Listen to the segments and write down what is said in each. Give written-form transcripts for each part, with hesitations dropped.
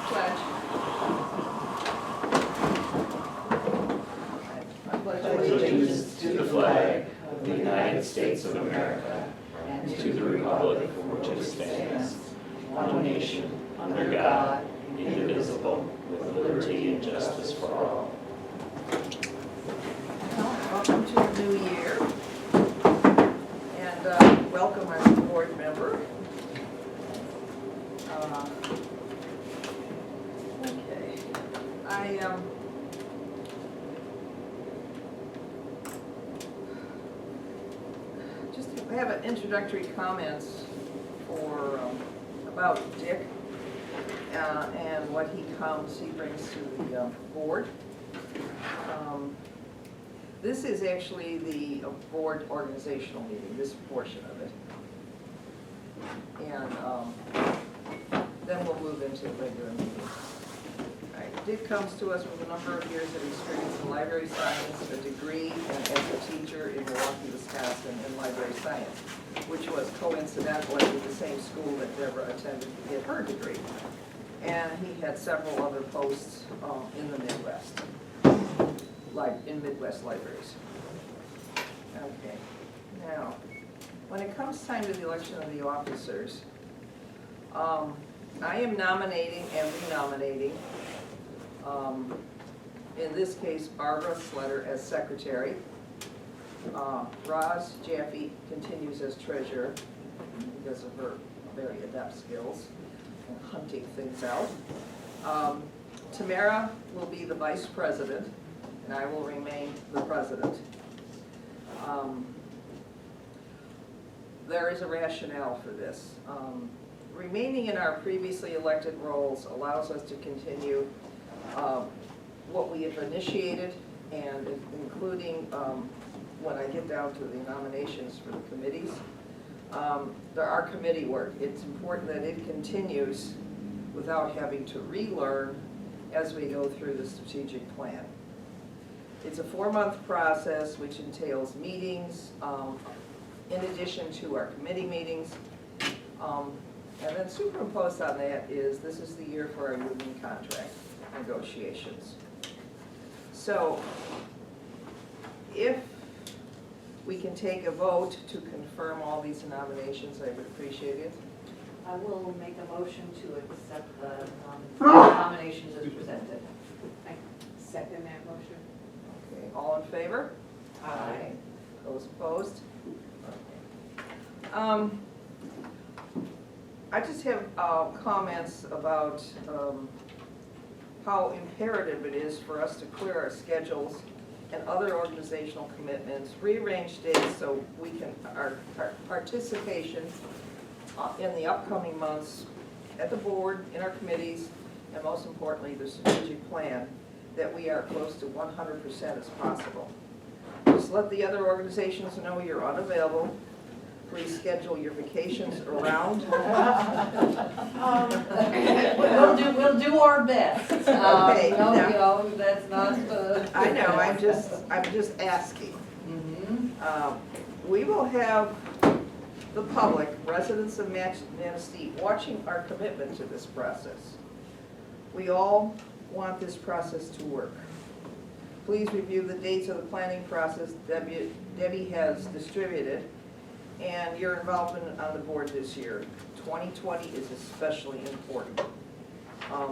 Pledge. I pledge Allegiance to the flag of the United States of America and to the republic for which it stands, one nation, under God, indivisible, with liberty and justice for all. Welcome to the new year, and welcome our new board member. Okay, I just have an introductory comments for about Dick and what he brings to the board. This is actually the board organizational meeting, this portion of it. And then we'll move into the regular meeting. All right, Dick comes to us with a number of years of experience in library science, a degree, and as a teacher in Milwaukee, Wisconsin in library science, which was coincidentally with the same school that Deborah attended to get her degree. And he had several other posts in the Midwest. Like in Midwest libraries. Okay, now, when it comes time to the election of the officers, I am nominating and renominating, in this case, Barbara Sletter as secretary. Roz Jaffe continues as treasurer because of her very adept skills in hunting things out. Tamara will be the vice president, and I will remain the president. There is a rationale for this. Remaining in our previously elected roles allows us to continue what we have initiated, and including when I get down to the nominations for the committees. There are committee work. It's important that it continues without having to relearn as we go through the strategic plan. It's a 4-month process which entails meetings in addition to our committee meetings. And then superimposed on that is this is the year for our union contract negotiations. So if we can take a vote to confirm all these nominations, I would appreciate it. I will make a motion to accept the nominations as presented. I second that motion. Okay, all in favor? Aye. Those opposed? Okay. I just have comments about how imperative it is for us to clear our schedules and other organizational commitments, rearrange dates so we can, our participation in the upcoming months at the board, in our committees, and most importantly, the strategic plan, that we are close to 100% as possible. Just let the other organizations know you're unavailable. Please schedule your vacations around. We'll do our best. Okay, No, that's not. I know. I'm just asking. We will have the public, residents of Manistee, watching our commitment to this process. We all want this process to work. Please review the dates of the planning process Debbie has distributed and your involvement on the board this year. 2020 is especially important.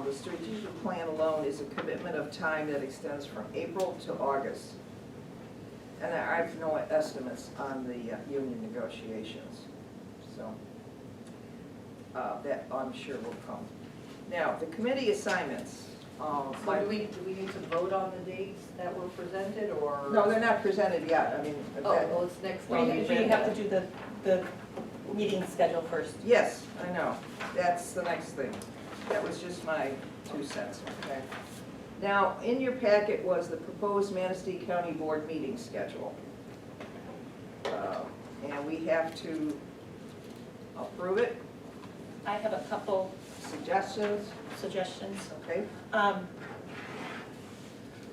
The strategic plan alone is a commitment of time that extends from April to August. And I have no estimates on the union negotiations. So that I'm sure will come. Now, the committee assignments. So do we need to vote on the dates that were presented, or? No, they're not presented yet. I mean, Oh, it's next on the We agenda. have to do the meeting schedule first. yes, I know. That's the next thing. That was just my 2 cents, okay? Now, in your packet was the proposed Manistee County Board meeting schedule. And we have to approve it. I have a couple Suggestions, suggestions. okay?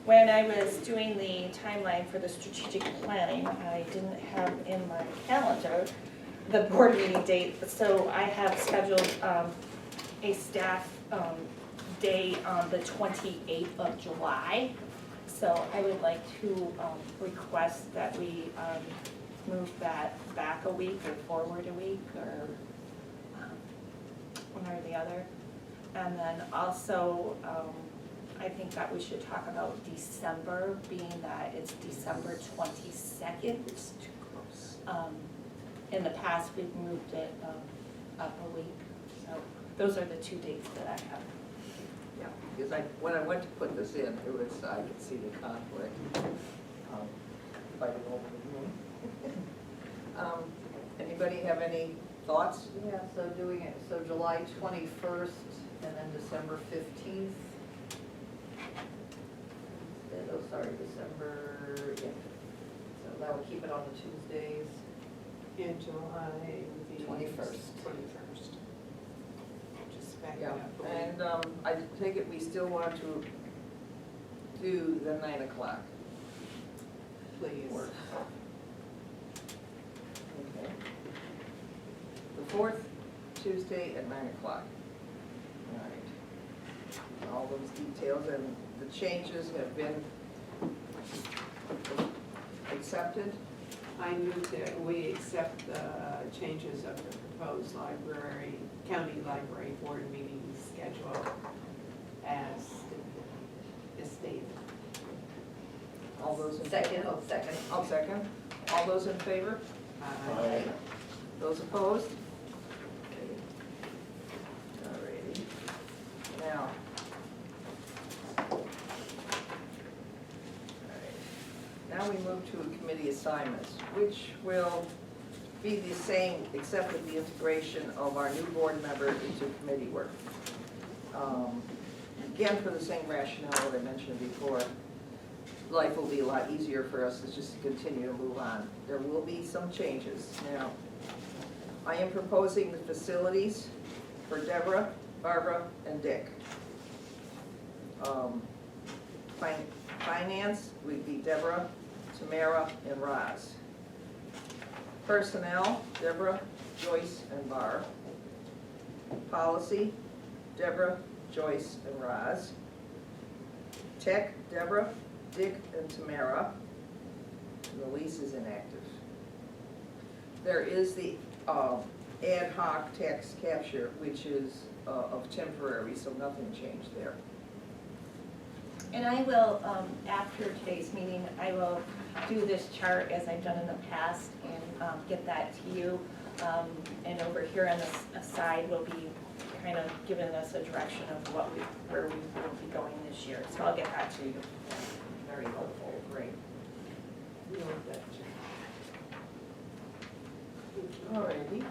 When I was doing the timeline for the strategic planning, I didn't have in my calendar the board meeting date, so I have scheduled a staff day on the 28th of July. So I would like to request that we move that back a week or forward a week, or one or the other. And then also, I think that we should talk about December, being that it's December 22nd. It's too close. In the past, we've moved it up a week. So those are the two dates that I have. Yeah, because when I went to put this in, it was, I could see the conflict. If I could open the room. Anybody have any thoughts? Yeah, so doing it, so July 21st and then December 15th. Oh, sorry, December, yeah. So that would keep it on the Tuesdays. In July would be. 21st. 21st. Just back it Yeah, up. and I take it we still want to do the 9 o'clock. Please. Work. Okay. The 4th, Tuesday at 9 o'clock. All right. All those details and the changes have been accepted. I move that we accept the changes of the proposed county library board meeting schedule as stated. All those in Second, favor? second. I'll second. All those in favor? Aye. Those opposed? Okay. All righty. Now. Now we move to committee assignments, which will be the same except with the integration of our new board member into committee work. Again, for the same rationale that I mentioned before, life will be a lot easier for us to just continue to move on. There will be some changes. Now, I am proposing the facilities for Deborah, Barbara, and Dick. Finance would be Deborah, Tamara, and Roz. Personnel, Deborah, Joyce, and Barb. Policy, Deborah, Joyce, and Roz. Tech, Deborah, Dick, and Tamara. And the lease is inactive. There is the ad hoc tax capture, which is of temporary, so nothing changed there. And I will, after today's meeting, I will do this chart as I've done in the past and get that to you. And over here on the side will be kind of giving us a direction of where we will be going this year. So I'll get that to you. Very helpful, great. We want that change. Alrighty.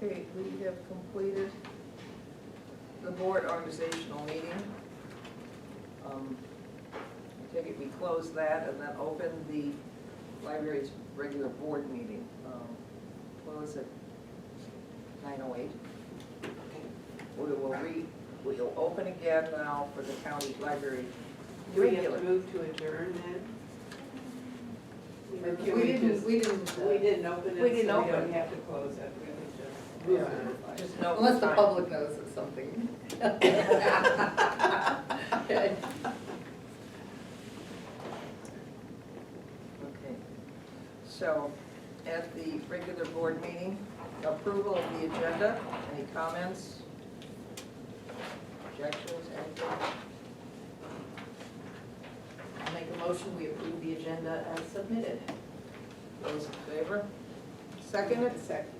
Okay, we have completed the board organizational meeting. I take it we close that and then open the library's regular board meeting. What was it? 9:08. We'll open again now for the county library. Do we have regular. to move to adjourn then? Or can We We didn't, didn't open it, We didn't so we open. don't have to close it, we can just move it. Just no unless the time. public knows it's something. Okay, so at the regular board meeting, approval of the agenda, any comments? Objections, anything? I'll make a motion, we approve the agenda as submitted. Those in favor? Second it? Second.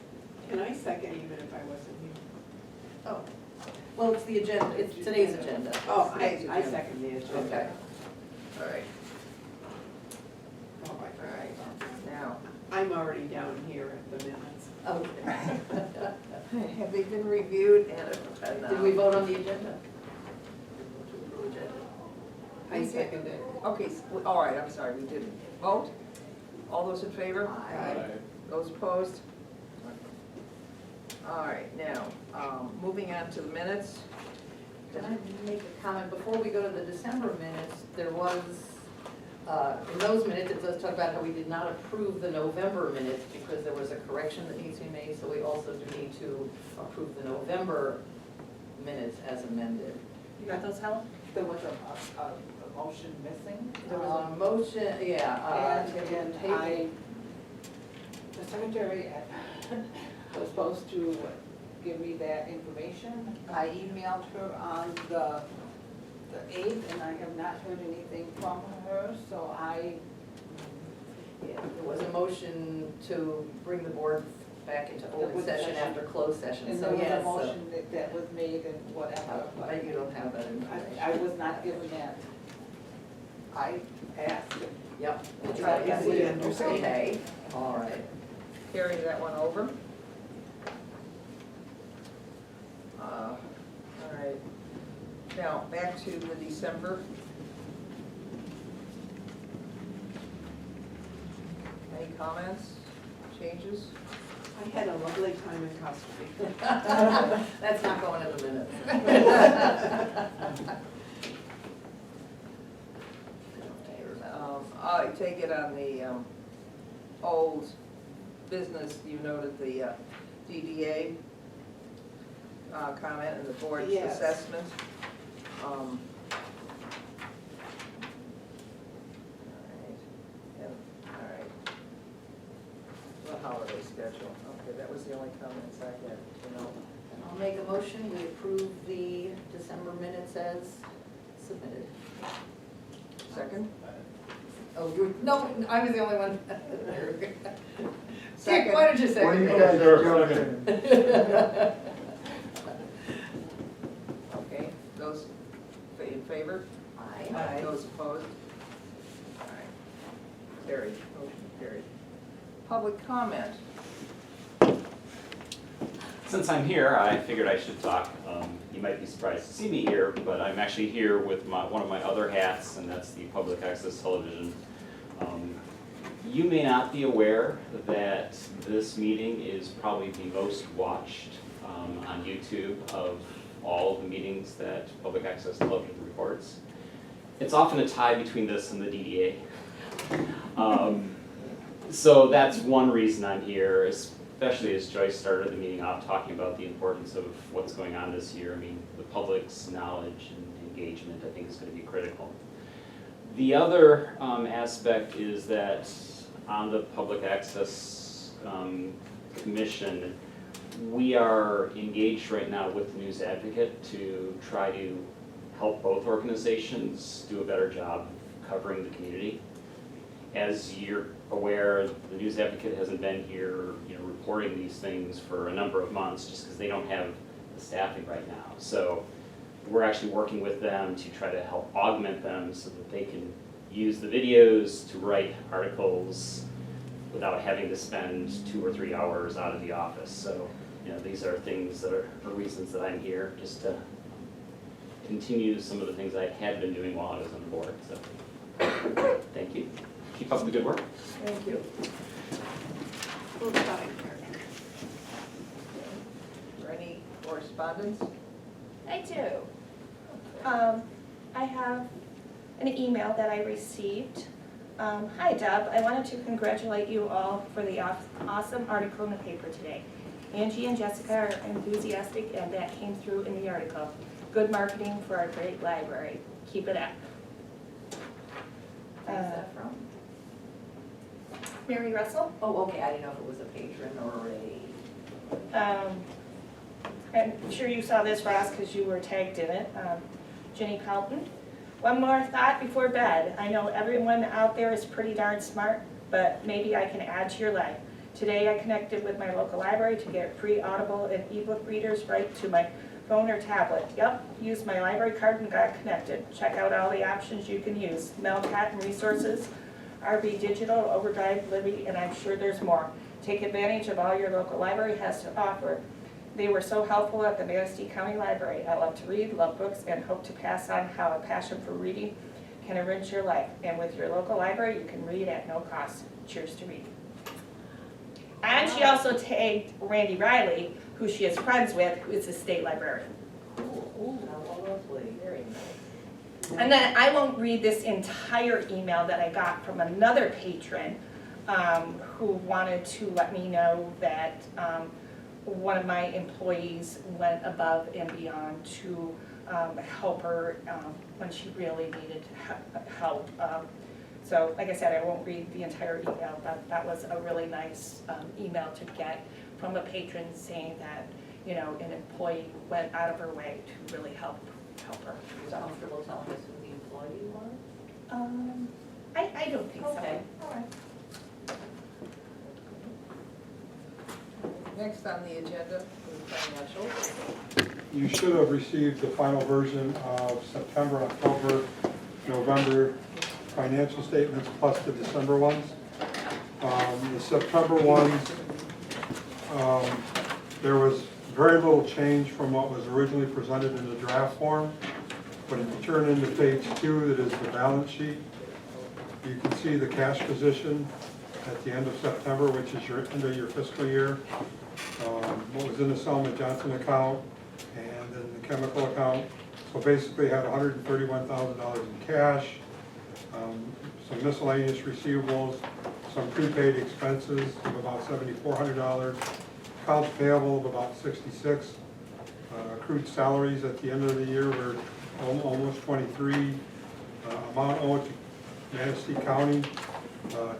Can I second even if I wasn't here? Oh, well, it's the agenda, it's today's agenda. Oh, Today's I agenda. second the agenda. Okay. All right, Oh, all right, now, I'm already down here at the minutes. Okay. have they been reviewed and Did we vote on the agenda? I second it. Okay, all right, I'm sorry, we didn't. Vote? All those in favor? Aye. Those opposed? All right, now, moving on to the minutes. Can I make a comment? Before we go to the December minutes, there was In those minutes, it does talk about how we did not approve the November minutes because there was a correction that needs to be made, so we also do need to approve the November minutes as amended. You got those, Helen? There was a motion missing. There was a motion, yeah. And the secretary was supposed to give me that information. I emailed her on the 8th, and I have not heard anything from her, so Yeah, there was a motion to bring the board back into open session after closed session, and so there was yes. a motion that was made and whatever. But you don't have that information. I was not given that. I asked. Yep. We'll try again. Okay, all right. Carry that one over. All right. Now, back to the December. Any comments, changes? I had a lovely time in Costa Rica. That's not going in the minutes. I take it on the old business, you noted the DDA comment and the board's Yes. assessment. All right. The holiday schedule, okay, that was the only comments I had, you know. And I'll make a motion, we approve the December minutes as submitted. Second? Oh, you, no, I was the only one. Dick, Second. why don't you second? What do you it? guys Sure, jumping? Okay, those in favor? Aye. Those opposed? All right. Carried, motion carried. Public comment. Since I'm here, I figured I should talk. You might be surprised to see me here, but I'm actually here with one of my other hats, and that's the public access television. You may not be aware that this meeting is probably the most watched on YouTube of all the meetings that public access television records. It's often a tie between this and the DDA. So that's one reason I'm here, especially as Joyce started the meeting off talking about the importance of what's going on this year. I mean, the public's knowledge and engagement, I think, is going to be critical. The other aspect is that on the Public Access Commission, we are engaged right now with the News Advocate to try to help both organizations do a better job covering the community. As you're aware, the News Advocate hasn't been here, reporting these things for a number of months just because they don't have the staffing right now. So we're actually working with them to try to help augment them so that they can use the videos to write articles without having to spend 2 or 3 hours out of the office. So, these are things that are reasons that I'm here, just to continue some of the things I had been doing while I was on the board. So, thank you. Keep up the good work. Thank you. We'll try. For any correspondence? I do. I have an email that I received. Hi Deb, I wanted to congratulate you all for the awesome article in the paper today. Angie and Jessica are enthusiastic and that came through in the article. Good marketing for our great library. Keep it up. Who's that from? Mary Russell? Oh, okay, I didn't know if it was a patron or a. I'm sure you saw this, Ross, because you were tagged in it. Jenny Pelton. One more thought before bed. I know everyone out there is pretty darn smart, but maybe I can add to your life. Today I connected with my local library to get free Audible and ebook readers right to my phone or tablet. Yep, used my library card and got connected. Check out all the options you can use. Melcat and Resources, RB Digital, Overdrive, Libby, and I'm sure there's more. Take advantage of all your local library has to offer. They were so helpful at the Manistee County Library. I love to read, love books, and hope to pass on how a passion for reading can enrich your life. And with your local library, you can read at no cost. Cheers to reading. And she also tagged Randy Riley, who she is friends with, who is the state librarian. Cool, how lovely, very nice. And then I won't read this entire email that I got from another patron who wanted to let me know that one of my employees went above and beyond to help her when she really needed help. So like I said, I won't read the entire email, but that was a really nice email to get from a patron saying that, you know, an employee went out of her way to really help her. Are you comfortable telling us who the employee was? I don't think so. Okay, all right. Next on the agenda is financials. You should have received the final version of September, October, November financial statements plus the December ones. The September ones, there was very little change from what was originally presented in the draft form. But if you turn into page 2, that is the balance sheet, you can see the cash position at the end of September, which is your end of your fiscal year. What was in the Selma Johnson account and then the chemical account. So basically had $131,000 in cash, some miscellaneous receivables, some prepaid expenses of about $7,400, accounts payable of about $66, accrued salaries at the end of the year were almost $23, amount owed to Manistee County,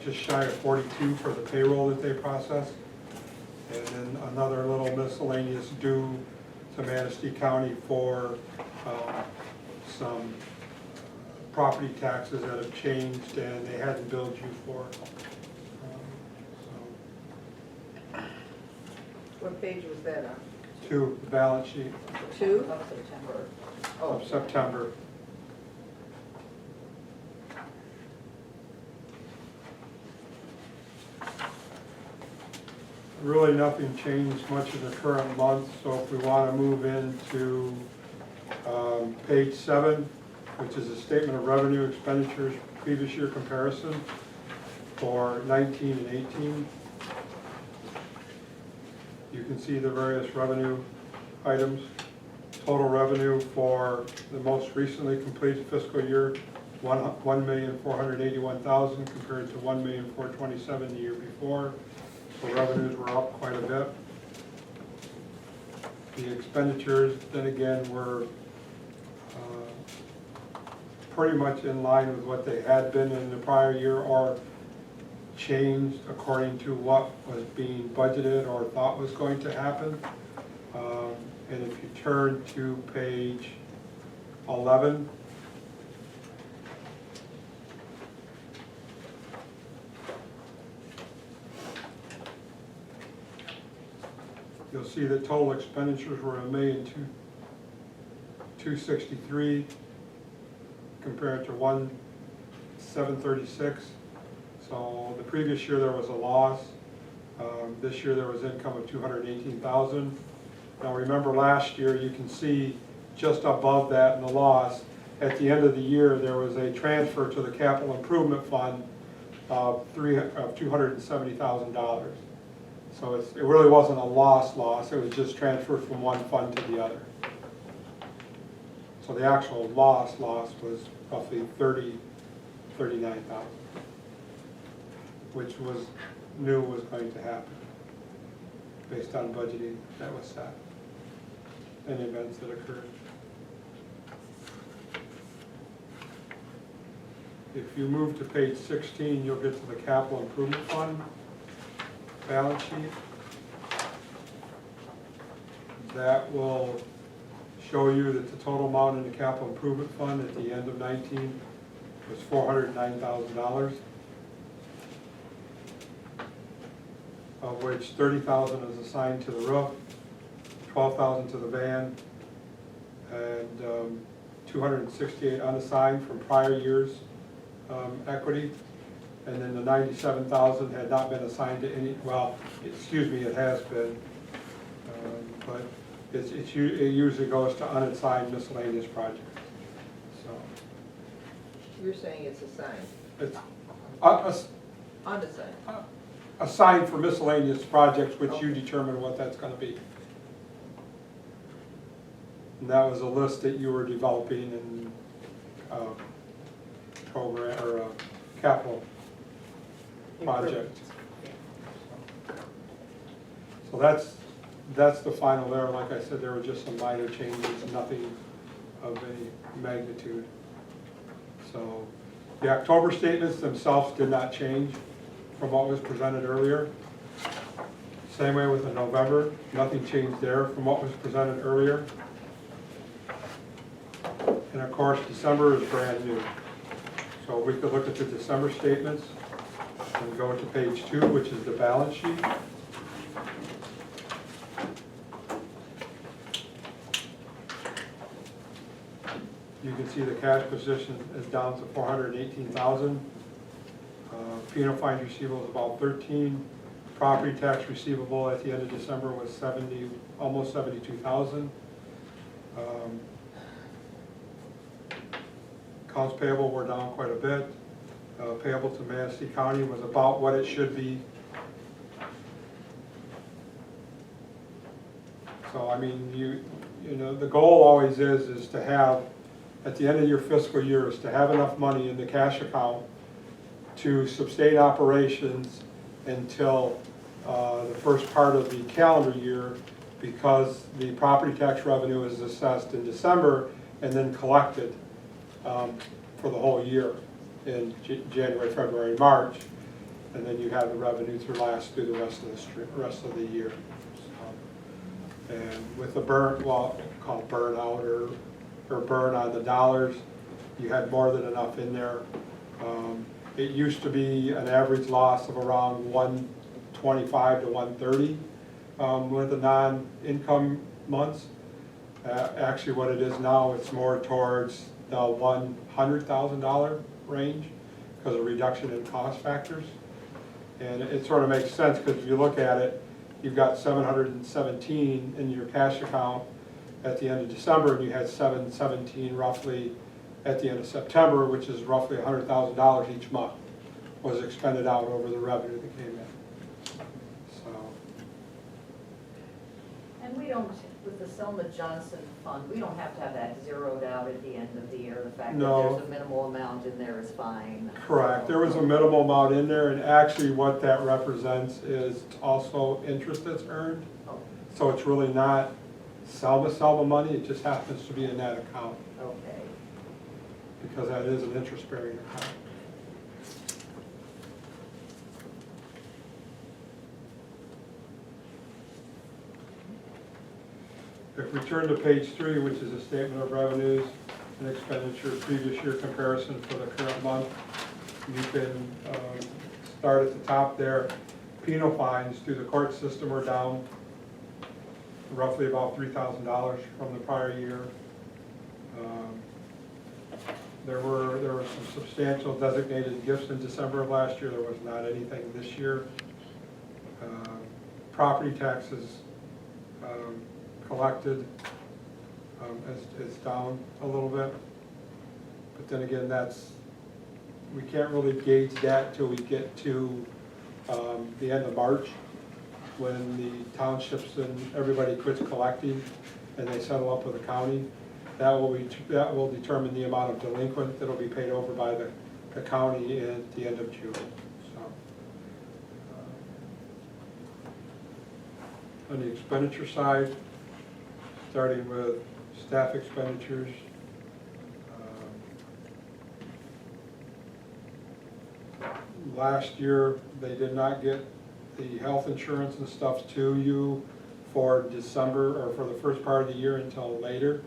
just shy of $42 for the payroll that they processed. And then another little miscellaneous due to Manistee County for some property taxes that have changed and they hadn't billed you for. What page was that on? 2, the balance sheet 2? Of September. of September. Really nothing changed much in the current month, so if we want to move into page 7, which is a statement of revenue expenditures previous year comparison for 19 and 18. You can see the various revenue items. Total revenue for the most recently completed fiscal year, $1,481,000 compared to $1,427,000 the year before. So revenues were up quite a bit. The expenditures, then again, were pretty much in line with what they had been in the prior year or changed according to what was being budgeted or thought was going to happen. And if you turn to page 11, you'll see that total expenditures were $1,263,000 compared to $1,736,000. So the previous year there was a loss. This year there was income of $218,000. Now remember last year, you can see just above that in the loss, at the end of the year there was a transfer to the capital improvement fund of $270,000. So it really wasn't a loss, it was just transferred from one fund to the other. So the actual loss was roughly $39,000, which was knew was going to happen based on budgeting that was set and events that occurred. If you move to page 16, you'll get to the capital improvement fund balance sheet. That will show you that the total amount in the capital improvement fund at the end of 19 was $409,000, of which $30,000 is assigned to the roof, $12,000 to the van, and $268 unassigned from prior years' equity. And then the $97,000 had not been assigned to any, well, excuse me, it has been, but it usually goes to unassigned miscellaneous projects. So You're saying it's assigned, it's unassigned. assigned for miscellaneous projects, which you determine what that's going to be. And that was a list that you were developing and program, or a capital project. So that's the final there. Like I said, there were just some minor changes, nothing of any magnitude. So the October statements themselves did not change from what was presented earlier. Same way with the November, nothing changed there from what was presented earlier. And of course, December is brand new. So we could look at the December statements and go to page 2, which is the balance sheet. You can see the cash position is down to 418,000. Penal fines receivable is about 13. Property tax receivable at the end of December was 70, almost 72,000. Accounts payable were down quite a bit. Payable to Manistee County was about what it should be. So I mean, you know, the goal always is to have, at the end of your fiscal year, is to have enough money in the cash account to sustain operations until the first part of the calendar year, because the property tax revenue is assessed in December and then collected for the whole year in January, February, March, and then you have the revenue through the rest of the year. So, and with the burn out or burn on the dollars, you had more than enough in there. It used to be an average loss of around 125 to 130 with the non-income months. Actually, what it is now, it's more towards the $100,000 range because of reduction in cost factors. And it sort of makes sense, because if you look at it, you've got 717 in your cash account at the end of December, and you had 717 roughly at the end of September, which is roughly $100,000 each month was expended out over the revenue that came in. So, And we don't, with the Selma Johnson Fund, we don't have to have that zeroed out at the end of the year. The fact that No. there's a minimal amount in there is fine. correct. There was a minimal amount in there, and actually what that represents is also interest that's earned. Oh, So it's really not Selma money, it just happens to be in that account, okay. because that is an interest-bearing account. If we turn to page 3, which is a statement of revenues and expenditure previous year comparison for the current month, you can start at the top there. Penal fines through the court system are down roughly about $3,000 from the prior year. There were some substantial designated gifts in December of last year. There was not anything this year. Property taxes collected is down a little bit. But then again, we can't really gauge that till we get to the end of March, when the townships and everybody quits collecting and they settle up with the county. That will determine the amount of delinquent that will be paid over by the county at the end of June. So, on the expenditure side, starting with staff expenditures, last year they did not get the health insurance and stuff to you for December, or for the first part of the year, until later.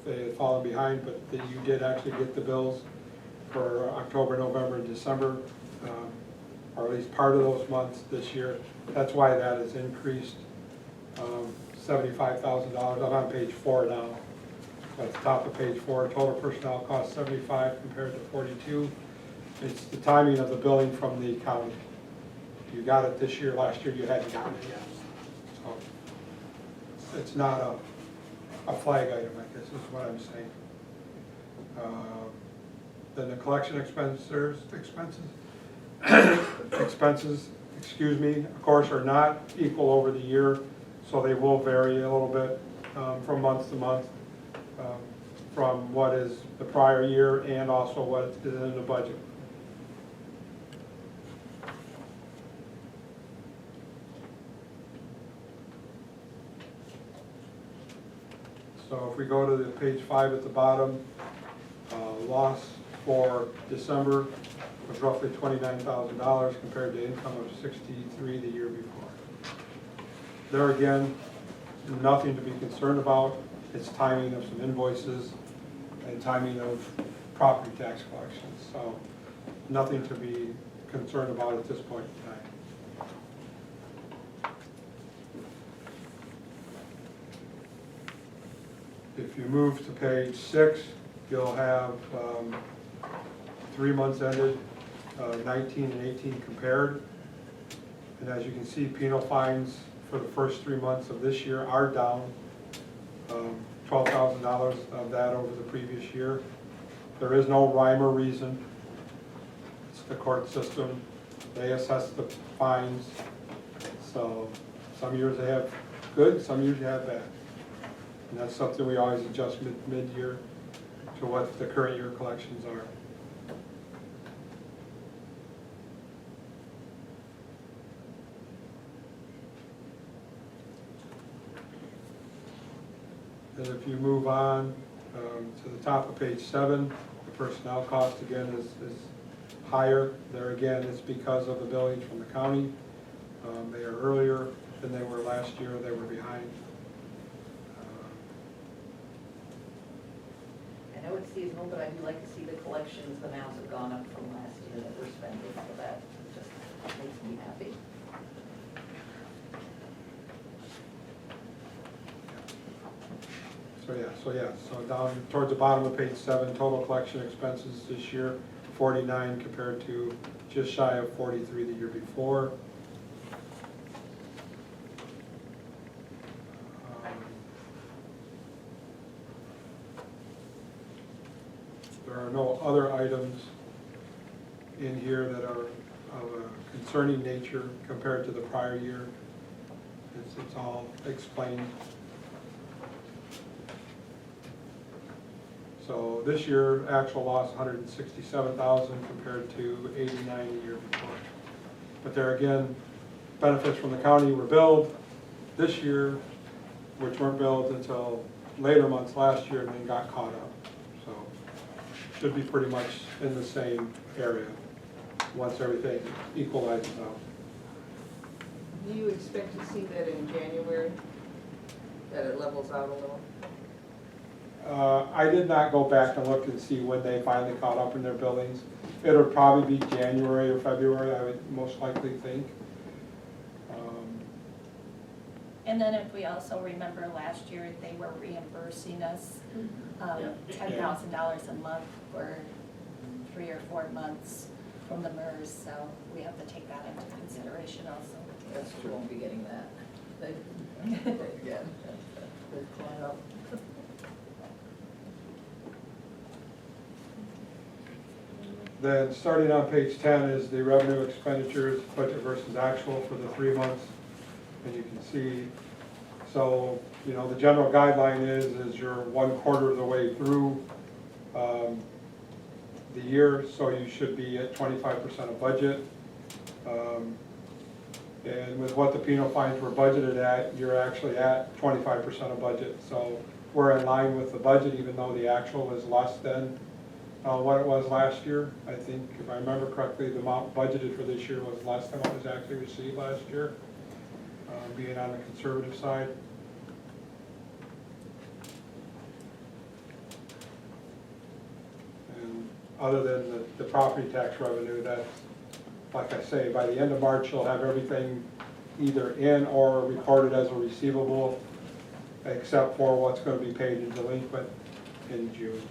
They had fallen behind, but you did actually get the bills for October, November, and December, or at least part of those months this year. That's why that has increased $75,000. I'm on page 4 now. At the top of page 4, total personnel cost 75 compared to 42. It's the timing of the billing from the county. You got it this year, last year you hadn't gotten it yet. So it's not a flag item, I guess is what I'm saying. Then the collection expenses, excuse me, of course, are not equal over the year, so they will vary a little bit from month to month. from what is the prior year and also what is in the budget. So if we go to the page 5 at the bottom, loss for December was roughly $29,000 compared to income of $63,000 the year before. There again, nothing to be concerned about. It's timing of some invoices and timing of property tax collections. So nothing to be concerned about at this point in time. If you move to page 6, you'll have 3 months ended, 19 and 18 compared. And as you can see, penal fines for the first 3 months of this year are down $12,000 of that over the previous year. There is no rhyme or reason. It's the court system. They assess the fines. So some years they have good, some years they have bad. And that's something we always adjust mid-year to what the current year collections are. And if you move on to the top of page 7, the personnel cost again is higher. There again, it's because of the billings from the county. They are earlier than they were last year. They were behind. I know it's seasonal, but I do like to see the collections, the amounts have gone up from last year that we're spending, so that just makes me happy. So down towards the bottom of page 7, total collection expenses this year, 49 compared to just shy of 43 the year before. There are no other items in here that are of a concerning nature compared to the prior year. It's all explained. So this year, actual loss $167,000 compared to $89 the year before. But there again, benefits from the county were billed this year, which weren't billed until later months last year and then got caught up. So should be pretty much in the same area once everything equalizes out. Do you expect to see that in January, that it levels out a little? I did not go back and look and see when they finally caught up in their billings. It'll probably be January or February, I would most likely think. And then if we also remember last year, they were reimbursing us $10,000 a month for 3 or 4 months from the MERS, so we have to take that into consideration also. That's true, won't be getting that. Again, they've caught up. Then starting on page 10 is the revenue expenditures, budget versus actual for the 3 months. And you can see, so, you know, the general guideline is you're 1/4 of the way through the year, so you should be at 25% of budget. And with what the penal fines were budgeted at, you're actually at 25% of budget. So we're in line with the budget, even though the actual is less than what it was last year. I think, if I remember correctly, the amount budgeted for this year was less than what was actually received last year, being on the conservative side. And other than the property tax revenue, that's, like I say, by the end of March, you'll have everything either in or recorded as a receivable, except for what's going to be paid in delinquent in June.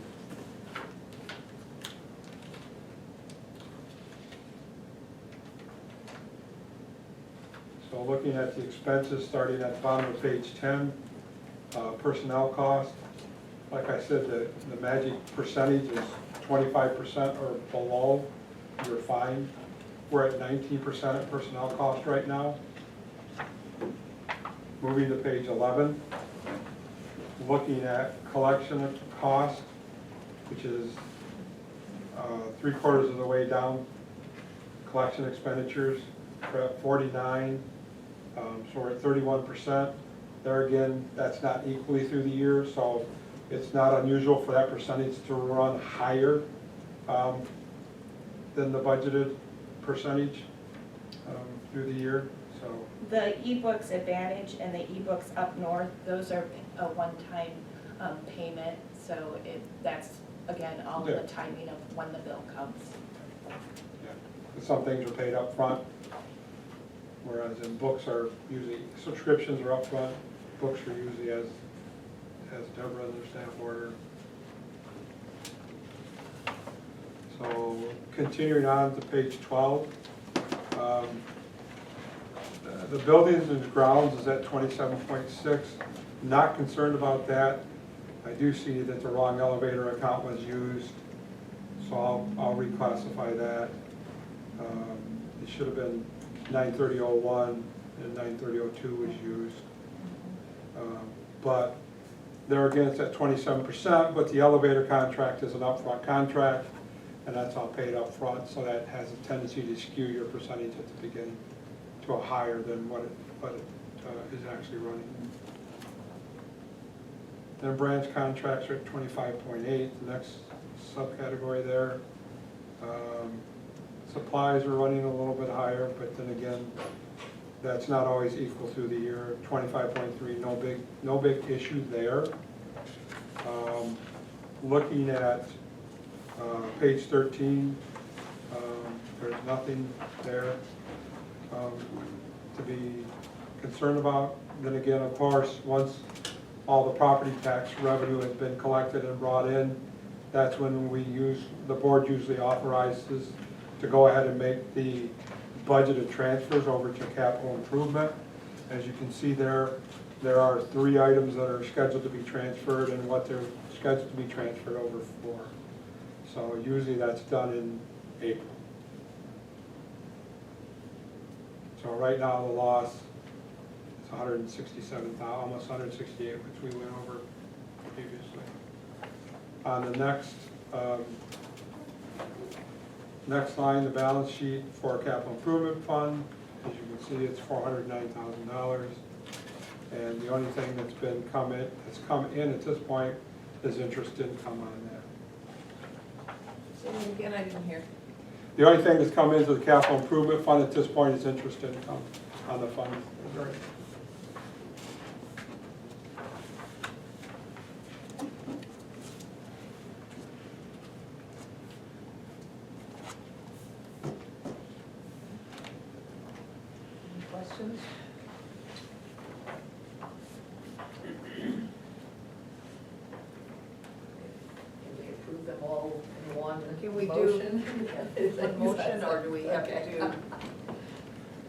So looking at the expenses, starting at the bottom of page 10, personnel cost. Like I said, the magic percentage is 25% or below, you're fine. We're at 19% of personnel cost right now. Moving to page 11, looking at collection cost, which is 3/4 of the way down. Collection expenditures, we're at 49, so we're at 31%. There again, that's not equally through the year, so it's not unusual for that percentage to run higher than the budgeted percentage through the year, so. The eBooks Advantage and the eBooks Up North, those are a one-time payment, so that's, again, all Yeah. the timing of when the bill comes. Yeah. Some things are paid up front, whereas in books are usually, subscriptions are up front. Books are usually as Deborah and their staff order. So continuing on to page 12. The buildings and grounds is at 27.6. Not concerned about that. I do see that the wrong elevator account was used, so I'll reclassify that. It should have been 930.01 and 930.02 was used. But there again, it's at 27%, but the elevator contract is an upfront contract, and that's all paid up front, so that has a tendency to skew your percentage at the beginning to a higher than what it is actually running. Then branch contracts are at 25.8, the next subcategory there. Supplies are running a little bit higher, but then again, that's not always equal through the year. 25.3, no big issue there. Looking at page 13, there's nothing there to be concerned about. Then again, of course, once all the property tax revenue has been collected and brought in, that's when the board usually authorizes to go ahead and make the budgeted transfers over to capital improvement. As you can see there are 3 items that are scheduled to be transferred and what they're scheduled to be transferred over for. So usually that's done in April. So right now the loss is 167,000, almost 168, which we went over previously. On the next line, the balance sheet for capital improvement fund, as you can see, it's $409,000. And the only thing that's come in at this point is interest income on that. Say it again, I didn't hear. The only thing that's come into the capital improvement fund at this point is interest income on the fund. Any questions? Can we approve them all in one Can we do motion? one motion, or do we have to Okay. do?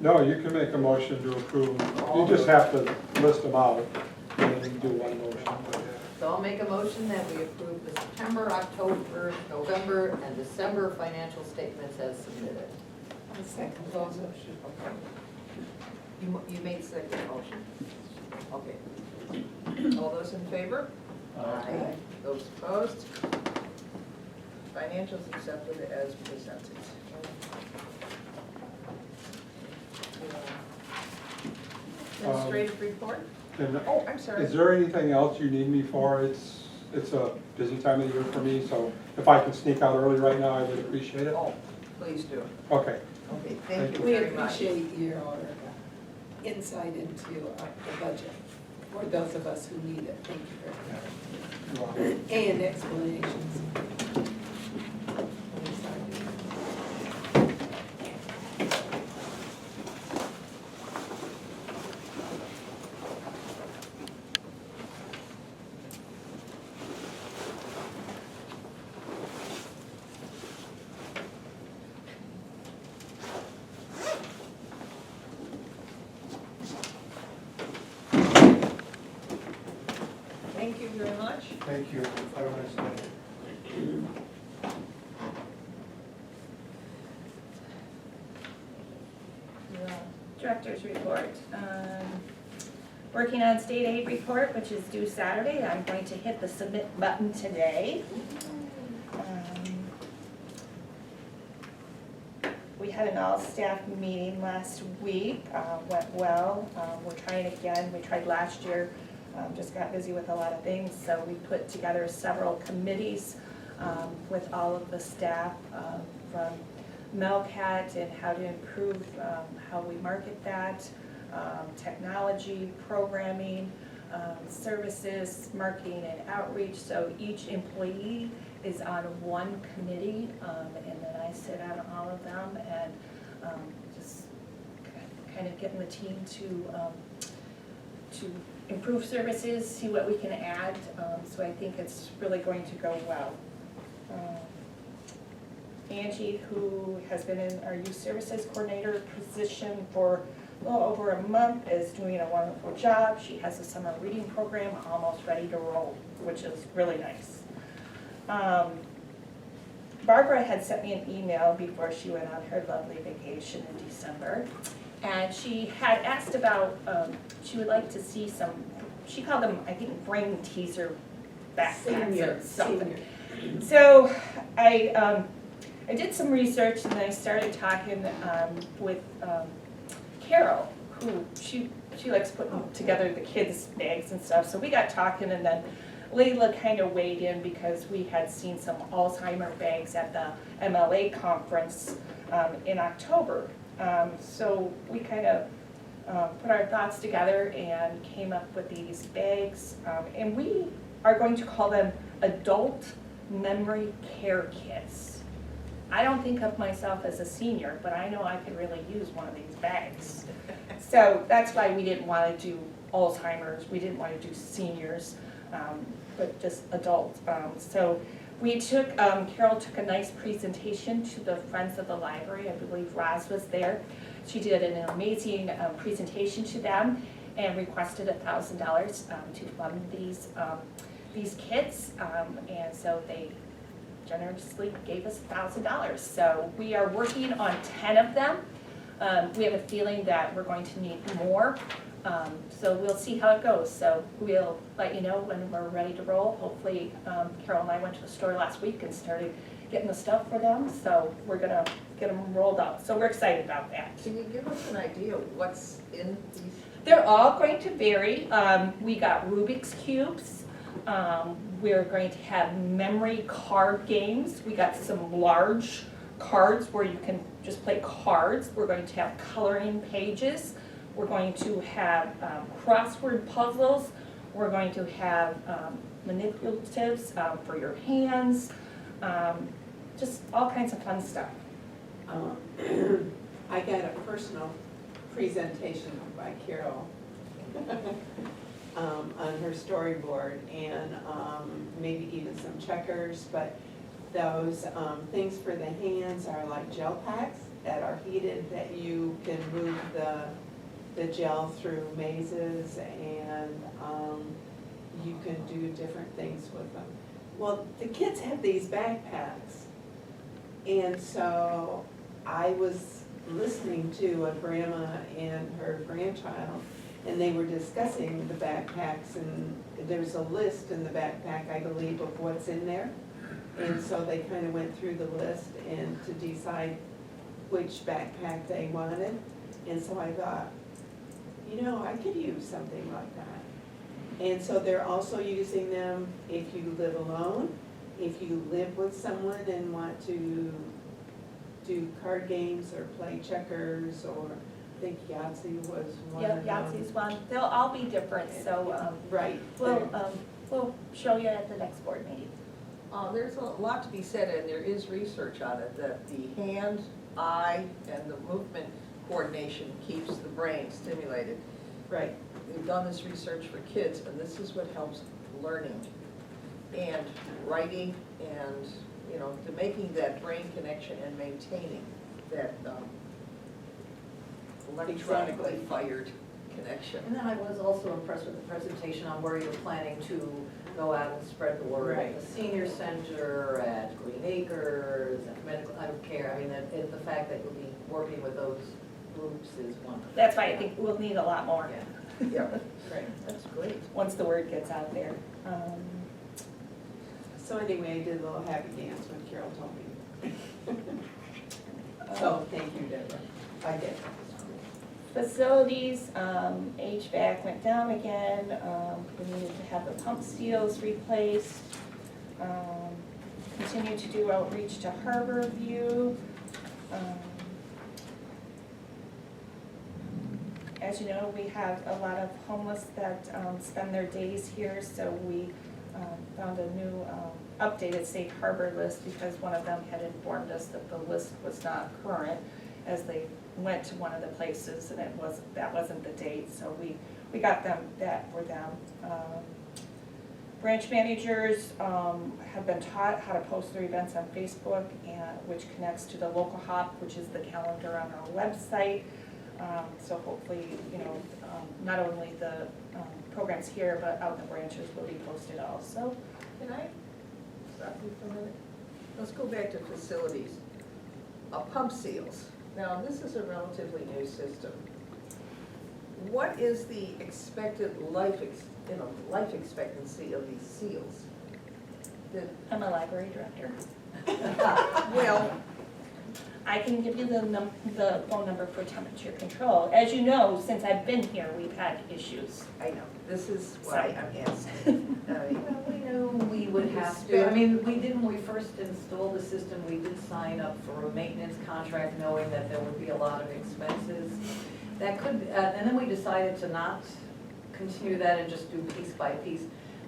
No, you can make a motion to approve. You just have to list them out, and then you can do one motion. So I'll make a motion that we approve the September, October, November, and December financial statements as submitted. Second motion. Okay. You made second motion. Okay. All those in favor? Aye. Those opposed? Financials accepted as presented. Administrative report? And Oh, I'm sorry. is there anything else you need me for? It's a busy time of the year for me, so if I can sneak out early right now, I would appreciate it. Oh, please do. Okay. Okay, thank you We very much. appreciate your insight into the budget, for those of us who need it. Thank you very much. And explanations. Thank you very much. Thank you. Have a nice day. Director's report. Working on state aid report, which is due Saturday. I'm going to hit the submit button today. We had an all-staff meeting last week, went well. We're trying again, we tried last year, just got busy with a lot of things, so we put together several committees with all of the staff from Melcat and how to improve how we market that, technology, programming, services, marketing and outreach. So each employee is on one committee, and then I sit on all of them, and just kind of getting the team to improve services, see what we can add. So I think it's really going to go well. Angie, who has been in our youth services coordinator position for a little over a month, is doing a wonderful job. She has a summer reading program almost ready to roll, which is really nice. Barbara had sent me an email before she went on her lovely vacation in December, and she had asked about, she would like to see some, she called them, I think, brain teaser backpacks or something. So I did some research, and I started talking with Carol, who she likes putting together the kids' bags and stuff. So we got talking, and then Layla kind of weighed in because we had seen some Alzheimer bags at the MLA conference in October. So we kind of put our thoughts together and came up with these bags, and we are going to call them adult memory care kits. I don't think of myself as a senior, but I know I could really use one of these bags. So that's why we didn't want to do Alzheimer's, we didn't want to do seniors, but just adults. So we took, Carol took a nice presentation to the Friends of the Library. I believe Roz was there. She did an amazing presentation to them and requested $1,000 to fund these kits, and so they generously gave us $1,000. So we are working on 10 of them. We have a feeling that we're going to need more, so we'll see how it goes. So we'll let you know when we're ready to roll. Hopefully, Carol and I went to the store last week and started getting the stuff for them, so we're gonna get them rolled out. So we're excited about that. Can you give us an idea of what's in these? They're all going to vary. We got Rubik's Cubes. We're going to have memory card games. We got some large cards where you can just play cards. We're going to have coloring pages. We're going to have crossword puzzles. We're going to have manipulatives for your hands. Just all kinds of fun stuff. I got a personal presentation by Carol on her storyboard, and maybe even some checkers, but those things for the hands are like gel packs that are heated, that you can move the gel through mazes, and you can do different things with them. Well, the kids have these backpacks, and so I was listening to a grandma and her grandchild, and they were discussing the backpacks, and there's a list in the backpack, I believe, of what's in there. And so they kind of went through the list and to decide which backpack they wanted. And so I thought, you know, I could use something like that. And so they're also using them if you live alone, if you live with someone and want to do card games or play checkers, or I think Yahtzee was one Yep, of them. Yahtzee's one. They'll all be different, so Right. we'll show you at the next board meeting. There's a lot to be said, and there is research on it, that the hand, eye, and the movement coordination keeps the brain stimulated. Right. We've done this research for kids, and this is what helps learning and writing, and, you know, to making that brain connection and maintaining that electronically Exactly. fired connection. And then I was also impressed with the presentation on where you're planning to go out and spread the word. Right. At the senior center, at Green Acres, at medical, I don't care. I mean, the fact that you'll be working with those groups is wonderful. That's why I think we'll need a lot more, Yeah. Yeah, Right. that's great. once the word gets out there. So anyway, I did a little happy dance when Carol told me. So, thank you, Deborah. I did. Facilities, HVAC went down again, we needed to have the pump seals replaced. Continue to do outreach to Harbor View. As you know, we have a lot of homeless that spend their days here, so we found a new updated safe harbor list because one of them had informed us that the list was not current as they went to one of the places and that wasn't the date, so we got them that for them. Branch managers have been taught how to post their events on Facebook, which connects to the local hop, which is the calendar on our website. So hopefully, not only the programs here, but out in the branches will be posted also. Can I stop you for a minute? Let's go back to facilities. Pump seals. Now, this is a relatively new system. What is the expected life expectancy of these seals? I'm a library director. Well, I can give you the phone number for temperature control. As you know, since I've been here, we've had issues. I know, this is why I'm asking. We knew we would have to, I mean, when we first installed the system, we did sign up for a maintenance contract knowing that there would be a lot of expenses. That could, and then we decided to not continue that and just do piece by piece.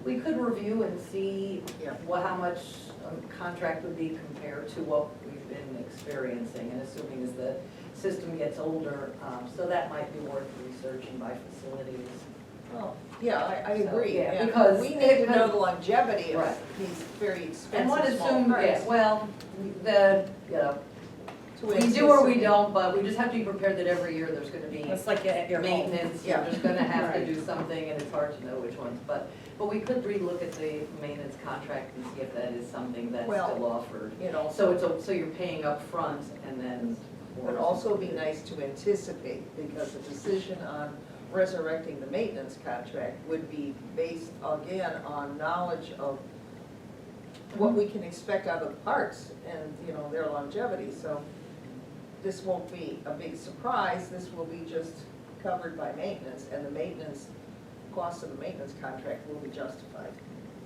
We could review and see how much a contract would be compared to what we've been experiencing and assuming as the system gets older, so that might be worth researching by facilities. Well, yeah, I So, agree. yeah, And because we need to it- know the longevity of Right. these very And what expensive small assume, parts. well, To we do or we anticipate. don't, but we just have to be prepared that every year there's gonna be It's like at your home. maintenance, Yeah. you're just gonna have to Right. do something, and it's hard to know which ones, but we could relook at the maintenance contract and see if that is something that's Well, still offered. So you're paying up front and then. Would also be nice to anticipate, because the decision on resurrecting the maintenance contract would be based again on knowledge of what we can expect out of the parts and, their longevity, so this won't be a big surprise, this will be just covered by maintenance, and the maintenance, cost of the maintenance contract will be justified.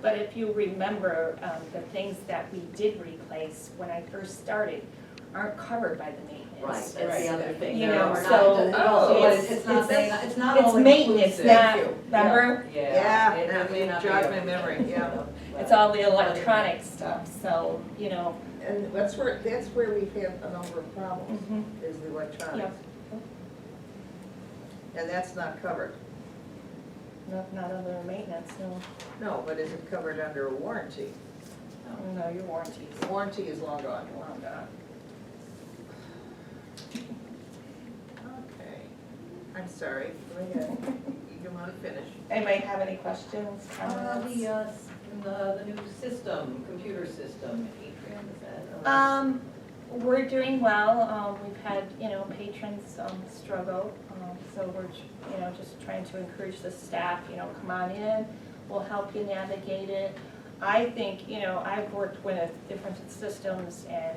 But if you remember, the things that we did replace when I first started aren't covered by the maintenance. Right, that's It's- the other thing. you There know, are not- so and also, but it's- it's not, it's- it's not It's all maintenance, inclusive. not, Thank you. remember? Yeah. that may not be jogged my everything, memory, yeah. but- It's all the electronic stuff, so, And that's where we've had a number of problems, Mhm. is the electronics. And that's not covered. not under maintenance, no. No, but is it covered under a warranty? No, your warranties. Warranty is long gone. Long gone. Okay, I'm sorry, go ahead, you want to finish. Anybody have any questions, comments? The new system, computer system, Adrian, is that? We're doing well. We've had, patrons struggle, so we're, just trying to encourage the staff, come on in, we'll help you navigate it. I think, I've worked with different systems and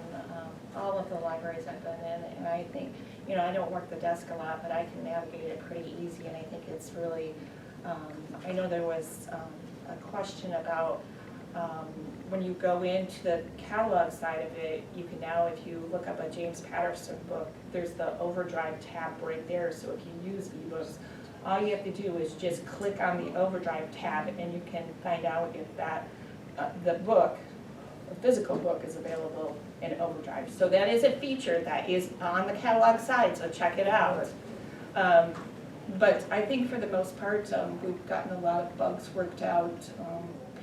all of the libraries I've been in, and I think, I don't work the desk a lot, but I can navigate it pretty easy, and I think it's really, I know there was a question about when you go into the catalog side of it, you can now, if you look up a James Patterson book, there's the Overdrive tab right there, so if you use ebooks, all you have to do is just click on the Overdrive tab and you can find out if that, the book, the physical book is available in Overdrive. So that is a feature that is on the catalog side, so check it out. But I think for the most part, we've gotten a lot of bugs worked out.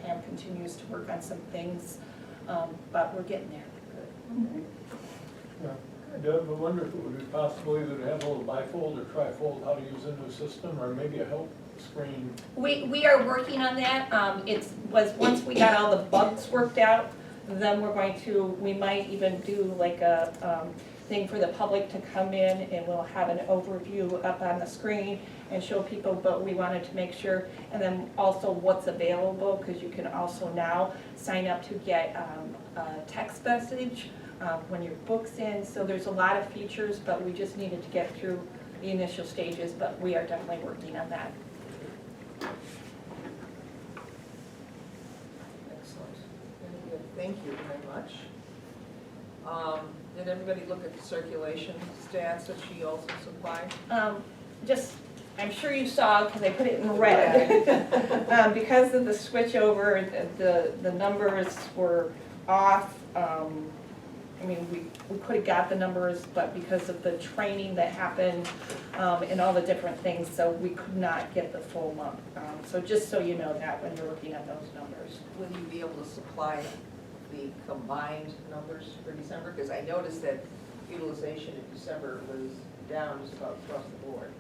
Pam continues to work on some things, but we're getting there. Deb, I wonder if it would be possible either to have a little bifold or trifold, how to use a new system, or maybe a help screen. We are working on that. Once we got all the bugs worked out, then we might even do like a thing for the public to come in, and we'll have an overview up on the screen and show people, but we wanted to make sure, and then also what's available, because you can also now sign up to get a text message when your book's in, so there's a lot of features, but we just needed to get through the initial stages, but we are definitely working on that. Excellent. Very good. Thank you very much. Did everybody look at the circulation stats that she also supplied? Just, I'm sure you saw, because I put it in red. Because of the switch over, the numbers were off. I mean, we could have got the numbers, but because of the training that happened and all the different things, so we could not get the full month. So just so you know that when you're looking at those numbers. Will you be able to supply the combined numbers for December? Because I noticed that utilization in December was down just about across the board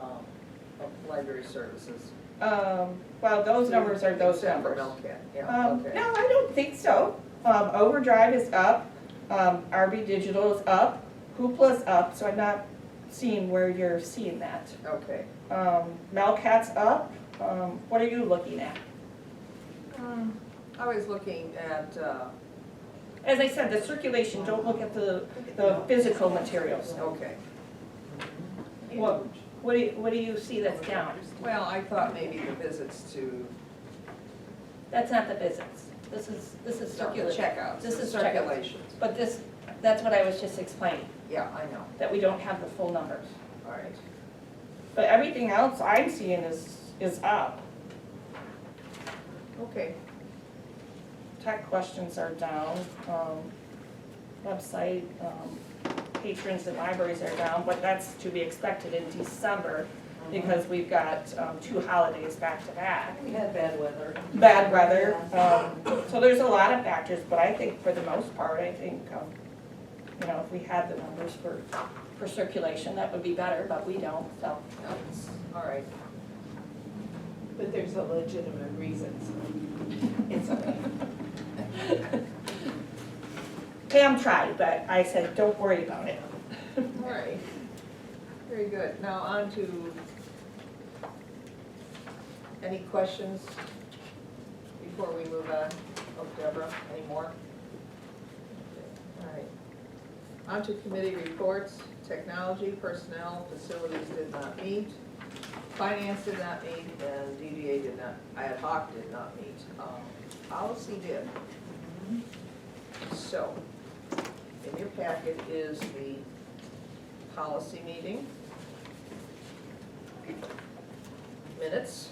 of library services. Well, those numbers are those Except for numbers. Melcat, yeah, okay. No, I don't think so. Overdrive is up, RB Digital is up, Hoopla's up, so I'm not seeing where you're seeing that. Okay. Melcat's up, what are you looking at? I was looking at, As I said, the circulation, don't look at the physical materials. okay. What do you see that's down? Well, I thought maybe the visits to That's not the visits. This is circulation. checkouts, This the is checkouts. circulations. But that's what I was just explaining, Yeah, I know, that we don't have the full numbers. all right. But everything else I'm seeing is up. Okay, Tech questions are down, website, patrons and libraries are down, but that's to be expected in December because we've got 2 holidays back to back. We had bad weather. Bad weather, so there's a lot of factors, but I think for the most part, I think, you know, if we had the numbers for circulation, that would be better, but we don't, so. that's, all right. But there's a legitimate reason, so it's okay. Pam tried, but I said, don't worry about it. All right, very good. Now on to, any questions before we move on? Oh, Deborah, any more? All right. On to committee reports. Technology, personnel, facilities did not meet. Finance did not meet, and DDA did not, ad hoc did not meet. Policy did. So, in your packet is the policy meeting minutes.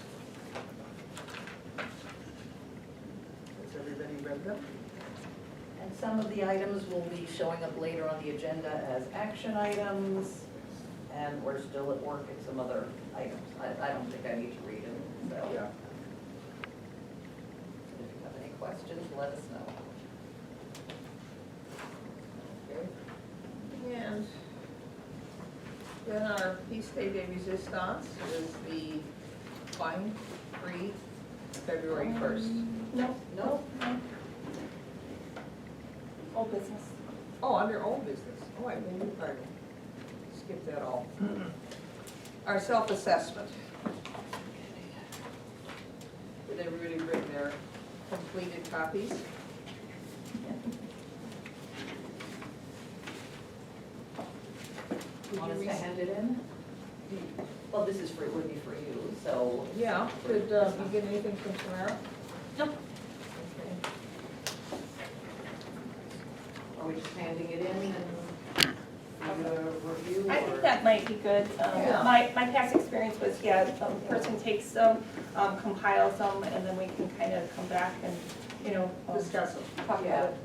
Has everybody read them? And some of the items will be showing up later on the agenda as action items, and we're still at work at some other items. I don't think I need to read them, so Yeah. if you have any questions, let us know. Okay. And then our Peace Day de Resistance is the fine-free February 1st. No, No? old business. Oh, under old business. Oh, I beg your pardon. Skip that all. Our self-assessment. Did everybody bring their completed copies? Want us to hand it in? Well, this is would be for you, so. Yeah, did you get anything from Tamara? Nope. Okay. Are we just handing it in and do a review? I think that might be good. Yeah. My past experience was, yeah, the person takes them, compiles them, and then we can kind of come back and, you know, Discuss them. talk about it.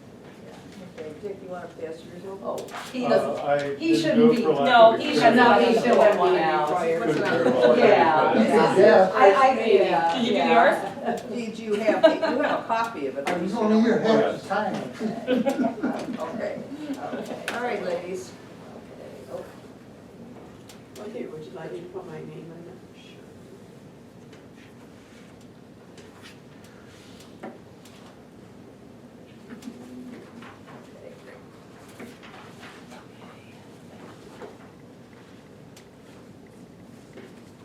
Okay, Dick, you want to pass yours over? Oh, he I doesn't, he didn't shouldn't do it be- for lack no, of he experience. should not be filling Couldn't one out. What's very that? well Yeah. identify that. Yeah. Did you do yours? Did you have a copy of it? I was only here half the time. Okay. All right, ladies. Well, here, would you like me to put my name on it? Sure.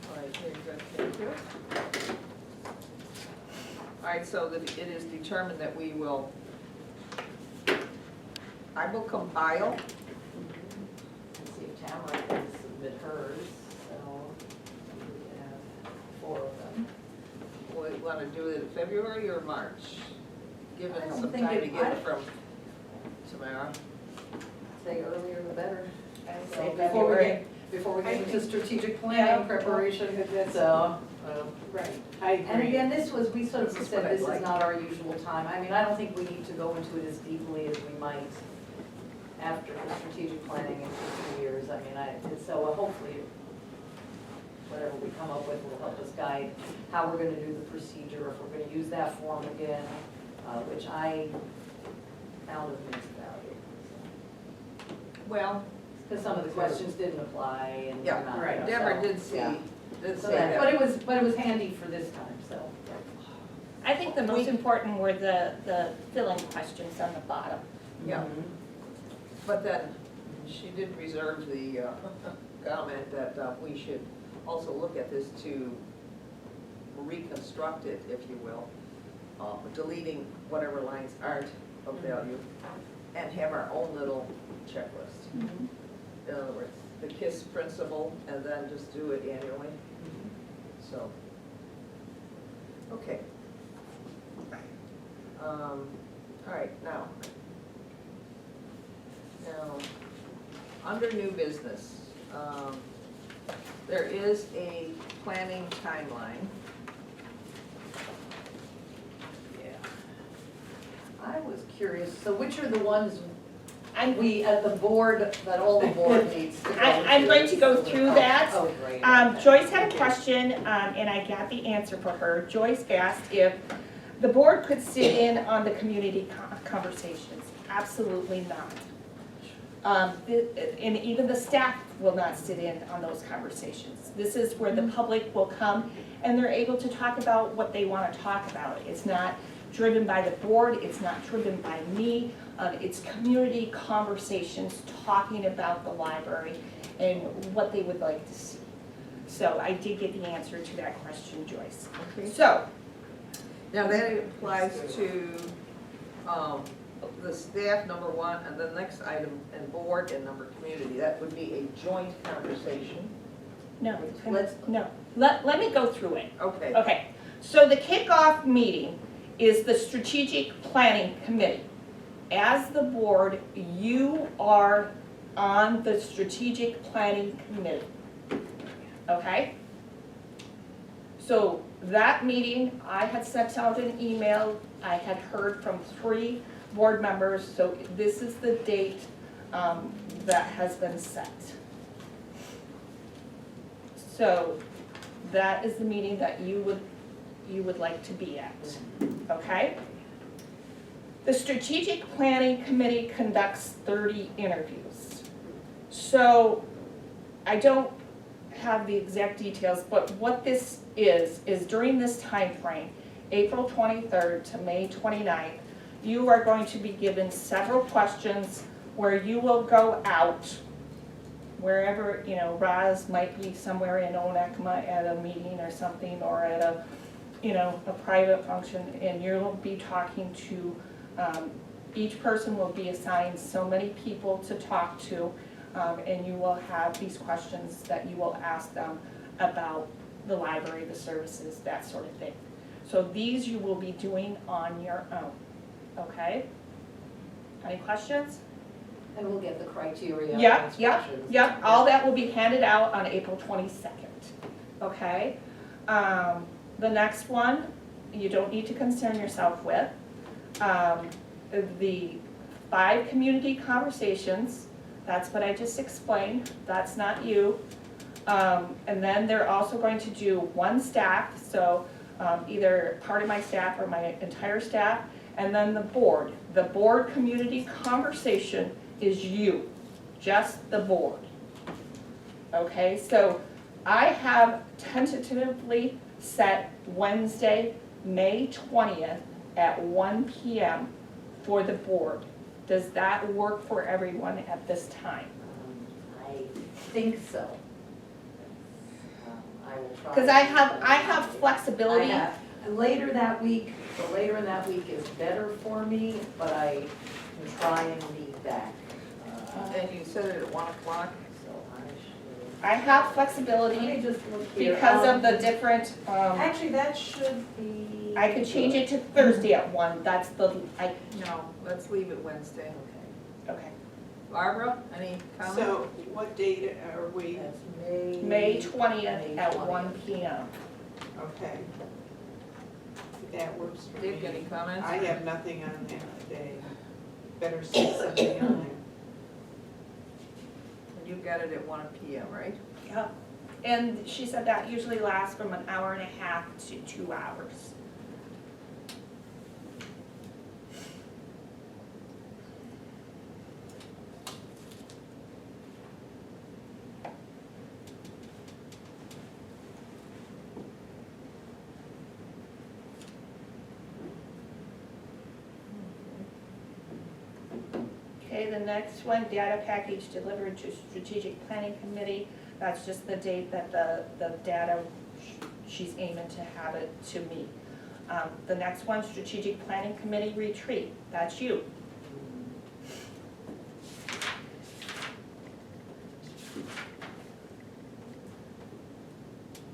All right, very good, thank you. All right, so that it is determined that we will I will compile. Let's see if Tamara can submit hers, so we have 4 of them. We want to do it in February or March? Given I don't some think time it- to get it from Tamara. Say earlier the better. I would So say before we February. before we I get into think- strategic Yeah. planning preparation, so. Right, I agree. And again, this was, we sort of This is said what this I'd is like. not our usual time. I mean, I don't think we need to go into it as deeply as we might after the strategic planning in 2 years. I mean, so hopefully, whatever we come up with will help us guide how we're gonna do the procedure, if we're gonna use that form again, which I found of mixed value. Well, Because some of the questions didn't apply and. Yeah, they're not, right. so, Deborah did see, yeah. did So say that, that. but it was handy for this time, so. I think the most important were the fill-in questions on the bottom. Yeah. But then, she did reserve the comment that we should also look at this to reconstruct it, if you will, deleting whatever lines aren't of value, and have our own little checklist. In other words, the KISS principle, and then just do it annually. So, okay. All right, now, under new business, there is a planning timeline. Yeah. I was curious, so which are the ones I'm, we, at the board, that all the board needs to go I'm going to go through Oh, that. Oh, great. Joyce had a question, and I got the answer for her. Joyce asked if the board could sit in on the community conversations. Absolutely not. And even the staff will not sit in on those conversations. This is where the public will come, and they're able to talk about what they want to talk about. It's not driven by the board, it's not driven by me. It's community conversations talking about the library and what they would like to see. So I did get the answer to that question, Joyce. Okay. So, Now, that applies to the staff, number one, and the next item, and board, and number community. That would be a joint conversation. no, Let's- let me go through it. Okay. Okay, so the kickoff meeting is the strategic planning committee. As the board, you are on the strategic planning committee. Okay? So that meeting, I had sent out an email, I had heard from 3 board members, so this is the date that has been set. So that is the meeting that you would like to be at, okay? The strategic planning committee conducts 30 interviews. So I don't have the exact details, but what this is during this time frame, April 23rd to May 29th, you are going to be given several questions where you will go out wherever, Roz might be somewhere in Onekma at a meeting or something, or at a private function, and you'll be talking to, each person will be assigned so many people to talk to, and you will have these questions that you will ask them about the library, the services, that sort of thing. So these you will be doing on your own, okay? Any questions? And we'll get the criteria. Yep, and yep, instructions. yep, all that will be handed out on April 22nd, okay? The next one, you don't need to concern yourself with. The 5 community conversations, that's what I just explained, that's not you. And then they're also going to do 1 staff, so either part of my staff or my entire staff, and then the board. The board community conversation is you, just the board. Okay, so I have tentatively set Wednesday, May 20th at 1 p.m. for the board. Does that work for everyone at this time? I think so. I will try. Because I have flexibility. And later in that week is better for me, but can try and meet that. And you said it at 1 o'clock? So I should. I have Let me flexibility just look here. because of the different, Actually, that should be. I could change it to Thursday at 1, that's the, No, let's leave it Wednesday. Okay, okay. Barbara, any comment? So what date are we, that's May. May 20th May at 20th. 1 PM. okay. That works for me. Dick, any comments? I have nothing on that day. Better say something on there. And you've got it at 1 PM, right? Yep. And she said that usually lasts from an hour and a half to 2 hours. Okay, the next one, data package delivered to strategic planning committee. That's just the date that the data, she's aiming to have it to me. The next one, strategic planning committee retreat, that's you.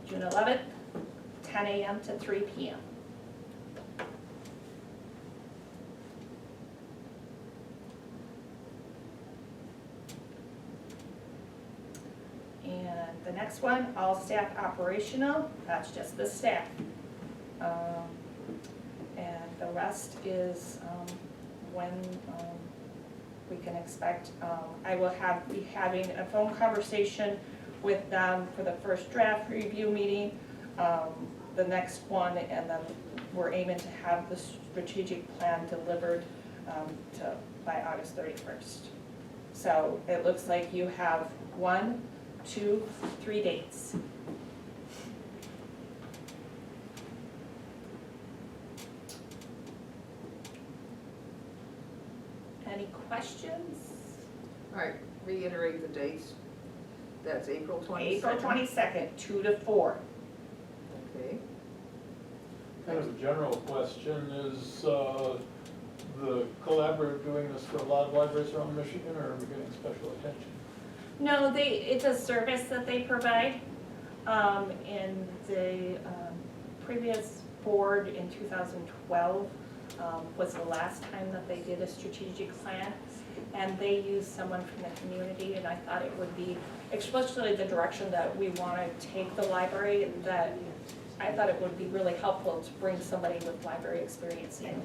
June 11th, 10 a.m. to 3 p.m. And the next one, all staff operational, that's just the staff. And the rest is when we can expect, I will be having a phone conversation with them for the first draft review meeting, the next one, and then we're aiming to have the strategic plan delivered by August 31st. So it looks like you have 1, 2, 3 dates. Any questions? All right, reiterate the dates. That's April 22nd. April 22nd, 2 to 4. Okay. Kind of a general question, is the collaborative doing this for a lot of libraries around Michigan, or are we getting special attention? No, it's a service that they provide. In the previous board in 2012 was the last time that they did a strategic plan. And they used someone from the community, and I thought it would be, especially the direction that we want to take the library, that I thought it would be really helpful to bring somebody with library experience in.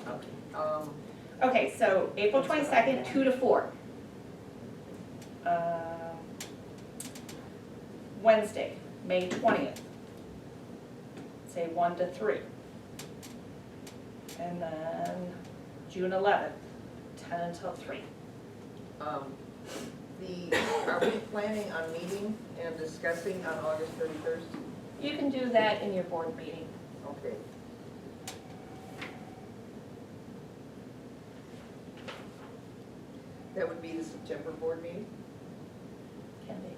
Okay. Okay, so April 22nd, 2 to 4. Wednesday, May 20th, say 1 to 3. And then June 11th, 10 until 3. Are we planning on meeting and discussing on August 31st? You can do that in your board meeting. Okay. That would be the September board meeting? Can be.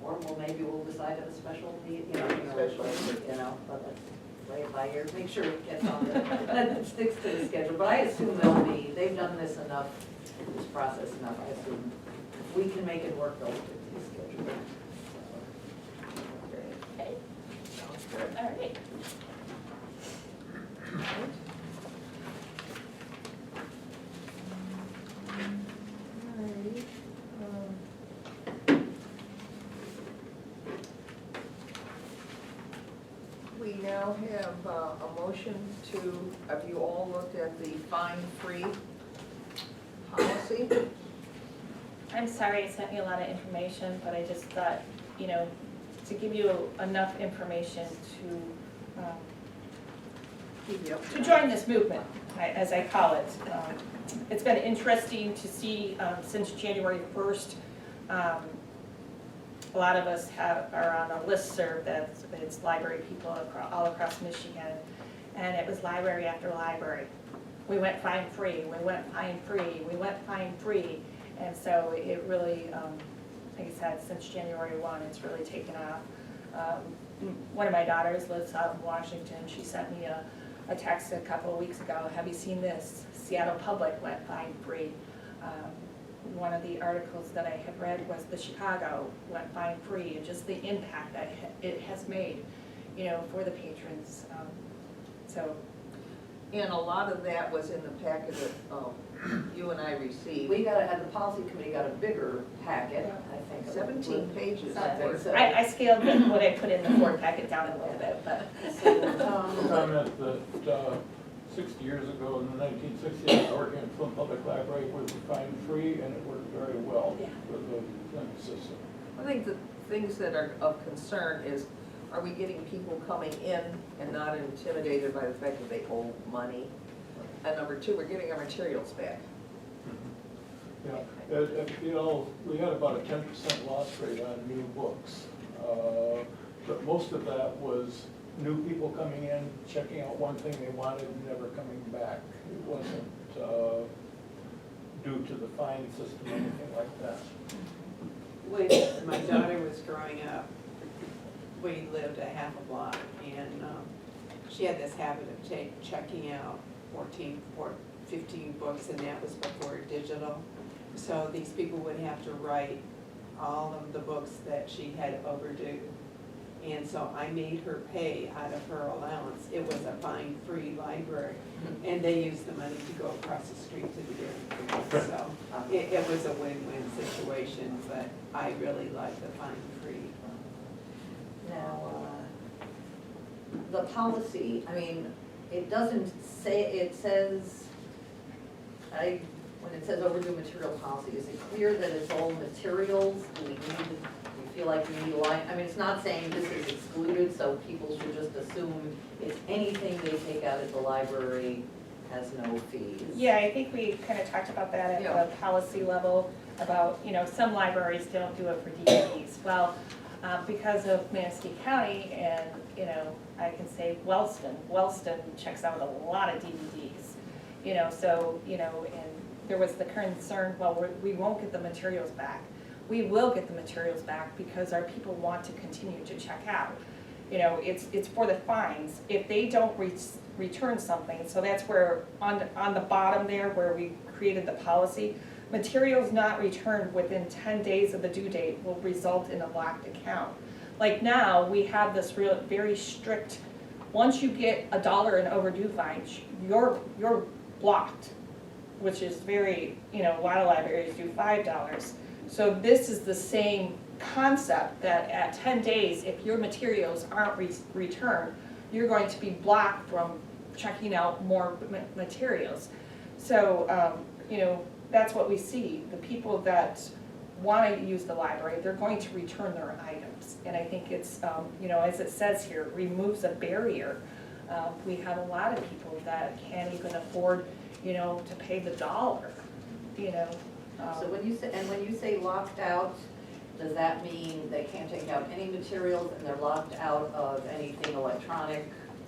Or maybe we'll decide at a special meeting, Special meeting. but let's play it by ear, make sure it gets on that it sticks to the schedule. But I assume they've done this enough, this process enough, I assume we can make it work relative to the schedule. Okay, Sounds good. all right. Alrighty. We now have a motion to, have you all looked at the fine-free policy? I'm sorry I sent you a lot of information, but I just thought, to give you enough information to join this movement, as I call it. It's been interesting to see since January 1st, a lot of us are on a listserv it's library people all across Michigan, and it was library after library. We went fine-free, we went fine-free, we went fine-free, and so it really, like I said, since January 1, it's really taken off. One of my daughters lives out in Washington. She sent me a a text a couple of weeks ago, have you seen this? Seattle Public went fine-free. One of the articles that I had read was the Chicago went fine-free, and just the impact that it has made, you know, for the patrons. So, And a lot of that was in the packet that you and I received. We had the policy committee got a bigger packet, I think. 17 pages. I think so. I scaled what I put in the Ford packet down a little bit, but. Comment that 60 years ago, in the 1960s, I was working at Flint Public Library, it was fine-free, and it worked very well Yeah. with the Flint system. I think the things that are of concern is, are we getting people coming in and not intimidated by the fact that they owe money? And number two, we're getting our materials back. Yeah, you know, we had about a 10% loss rate on new books. But most of that was new people coming in, checking out one thing they wanted and never coming back. It wasn't due to the fine system or anything like that. When my daughter was growing up, we lived a half a block, and she had this habit of checking out 15 books, and that was before digital. So these people would have to write all of the books that she had overdue. And so I made her pay out of her allowance. It was a fine-free library, and they used the money to go across the street to the Dairy Queen. So it was a win-win situation, but I really like the fine-free. Now, the policy, I mean, it doesn't say, it says, when it says overdue material policy, is it clear that it's all materials? Do we feel like we need a line? I mean, it's not saying this is excluded, so people should just assume it's anything they take out at the library has no fees. Yeah, I think we kind of talked about that at the policy level, about, you know, some libraries don't do it for DVDs. Well, because of Manistee County and, you know, I can say Wellston checks out a lot of DVDs. You know, so, you know, and there was the concern, well, we won't get the materials back. We will get the materials back because our people want to continue to check out. You know, it's for the fines. If they don't return something, so that's where, on the bottom there where we created the policy, materials not returned within 10 days of the due date will result in a locked account. Like now, we have this very strict, once you get $1 in overdue fines, you're blocked, which is very, you know, a lot of libraries do $5. So this is the same concept, that at 10 days, if your materials aren't returned, you're going to be blocked from checking out more materials. So, you know, that's what we see. The people that want to use the library, they're going to return their items. And I think it's, you know, as it says here, removes a barrier. We have a lot of people that can't even afford, you know, to pay the $1, you know. So when you say locked out, does that mean they can't take out any materials and they're locked out of anything electronic?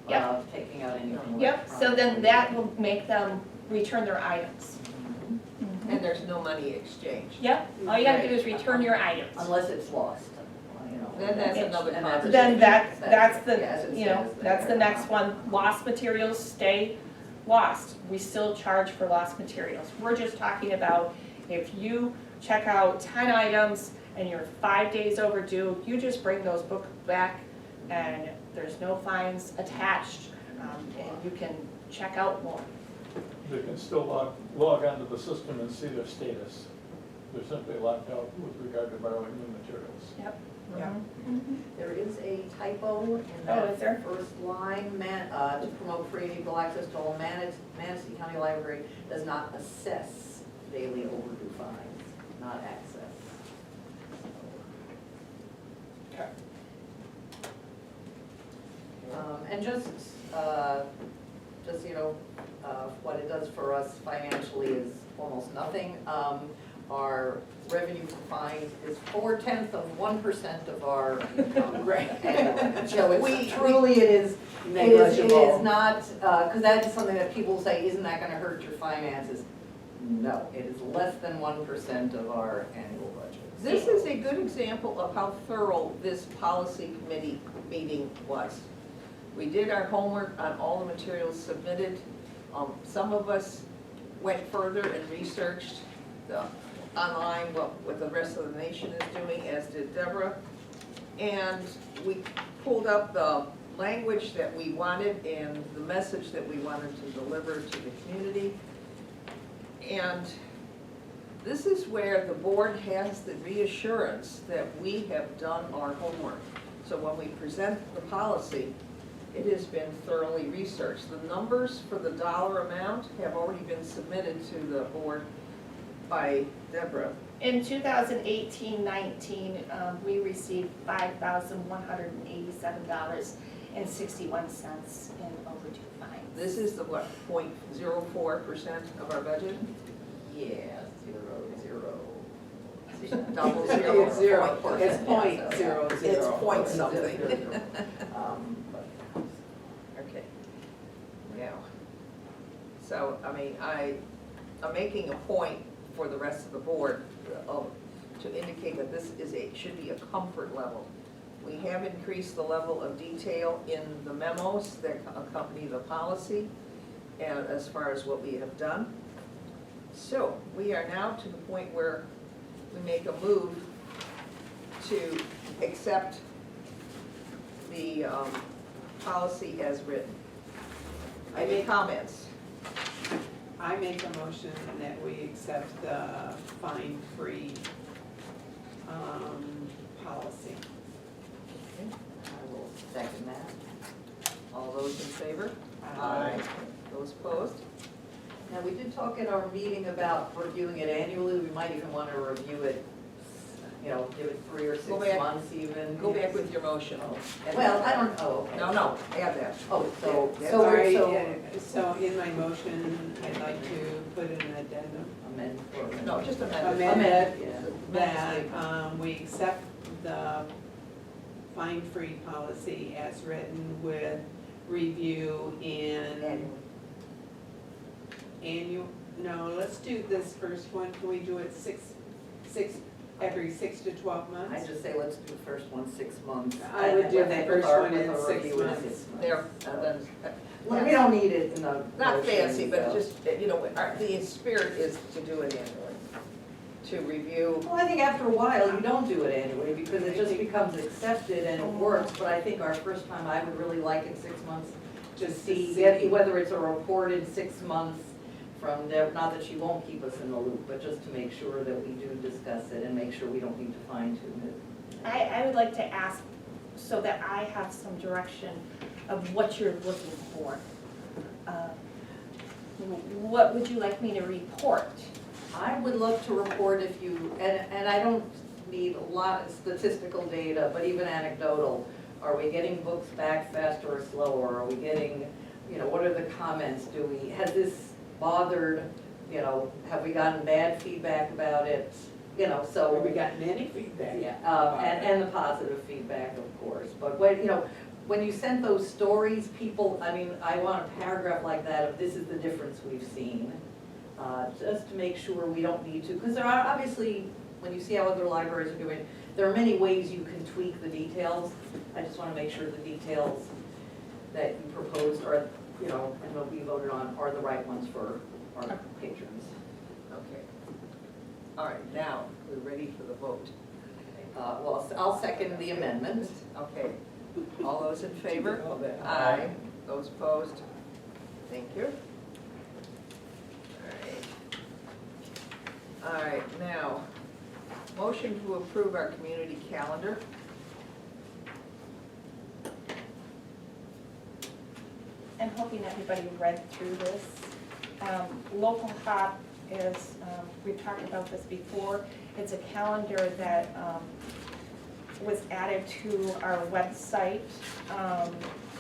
Yep. Taking out anything electronic? Yep, so then that will make them return their items. And there's no money exchanged. Yep, all you gotta do is return your items. Unless it's lost, you know. Then that's another And conversation. Then that's Yes, it the, you know, says that's the there. next one. Lost materials stay lost. We still charge for lost materials. We're just talking about if you check out 10 items and you're 5 days overdue, you just bring those books back and there's no fines attached, and you can check out more. They can still log onto the system and see their status. They're simply locked out with regard to borrowing new materials. Yep. Yeah. There is a typo in Oh, that is there? first line, to promote free and equal access to all Manistee County Library does not assess daily overdue fines, not access. Okay. And just, you know, what it does for us financially is almost nothing. Our revenue for fines is 0.4% of our income. Right. And so it's truly, it is Negligible. It is not, because that is something that people say, isn't that gonna hurt your finances? No, it is less than 1% of our annual budget. This is a good example of how thorough this policy committee meeting was. We did our homework on all the materials submitted. Some of us went further and researched the online, what the rest of the nation is doing, as did Deborah. And we pulled up the language that we wanted and the message that we wanted to deliver to the community. And this is where the board has the reassurance that we have done our homework. So when we present the policy, it has been thoroughly researched. The numbers for the dollar amount have already been submitted to the board by Deborah. In 2018-19, we received $5,187.61 in overdue fines. This is the what, 0.04% of our budget? Yeah, 0, 0. Double zero. It's zero, point. it's point zero It's zero. point something. But Okay. Now, so, I mean, I'm making a point for the rest of the board to indicate that this should be a comfort level. We have increased the level of detail in the memos that accompany the policy, and as far as what we have done. So, we are now to the point where we make a move to accept the policy as written. Any comments? I make a motion that we accept the fine-free policy. I will second that. All those in favor? Aye. Those opposed? Now, we did talk at our meeting about reviewing it annually. We might even want to review it, you know, give it 3 or 6 Go back. months even. Go back with your motion. Well, I don't, oh, okay. No, add that. Oh, so, Yeah, so All we're, right, so so in my motion, I'd like to put in an addendum amend or. No, just amend it. Amend. Yeah. that we accept the fine-free policy as written with review in annual, no, let's do this first one. Can we do it every 6 to 12 months? I just say let's do the first one 6 months. I would do With the a- first with our- one in with a 6 review in months. 6 months. There, then, Well, we don't need it in the. not motion, fancy, but so. just, you know, the spirit is to do it annually. To review, Well, I think after a while, you don't do it annually because it just becomes accepted and it works. But I think our first time, I would really like in 6 months to Just see, whether it's a reported 6 months from Deb, not that she won't keep us in the loop, but just to make sure that we do discuss it and make sure we don't need to fine tune it. I would like to ask, so that I have some direction of what you're looking for. What would you like me to report? I would love to report if you, and I don't need a lot of statistical data, but even anecdotal. Are we getting books back faster or slower? Are we getting, you know, what are the comments? Has this bothered, you know, have we gotten bad feedback about it? You know, so. We got many feedback. Yeah, and the positive feedback, of course, but when, you know, when you sent those stories, people, I mean, I want a paragraph like that of this is the difference we've seen. Just to make sure we don't need to, because there are obviously, when you see how other libraries are doing, there are many ways you can tweak the details. I just want to make sure the details that you proposed are, you know, and what we voted on are the right ones for our patrons. okay. All right, now, we're ready for the vote. Well, I'll second the amendment. Okay. All those in favor? All that. Aye. Those opposed? Thank you. All right, now, motion to approve our community calendar. I'm hoping everybody read through this. Local Hop is, we've talked about this before, it's a calendar that was added to our website.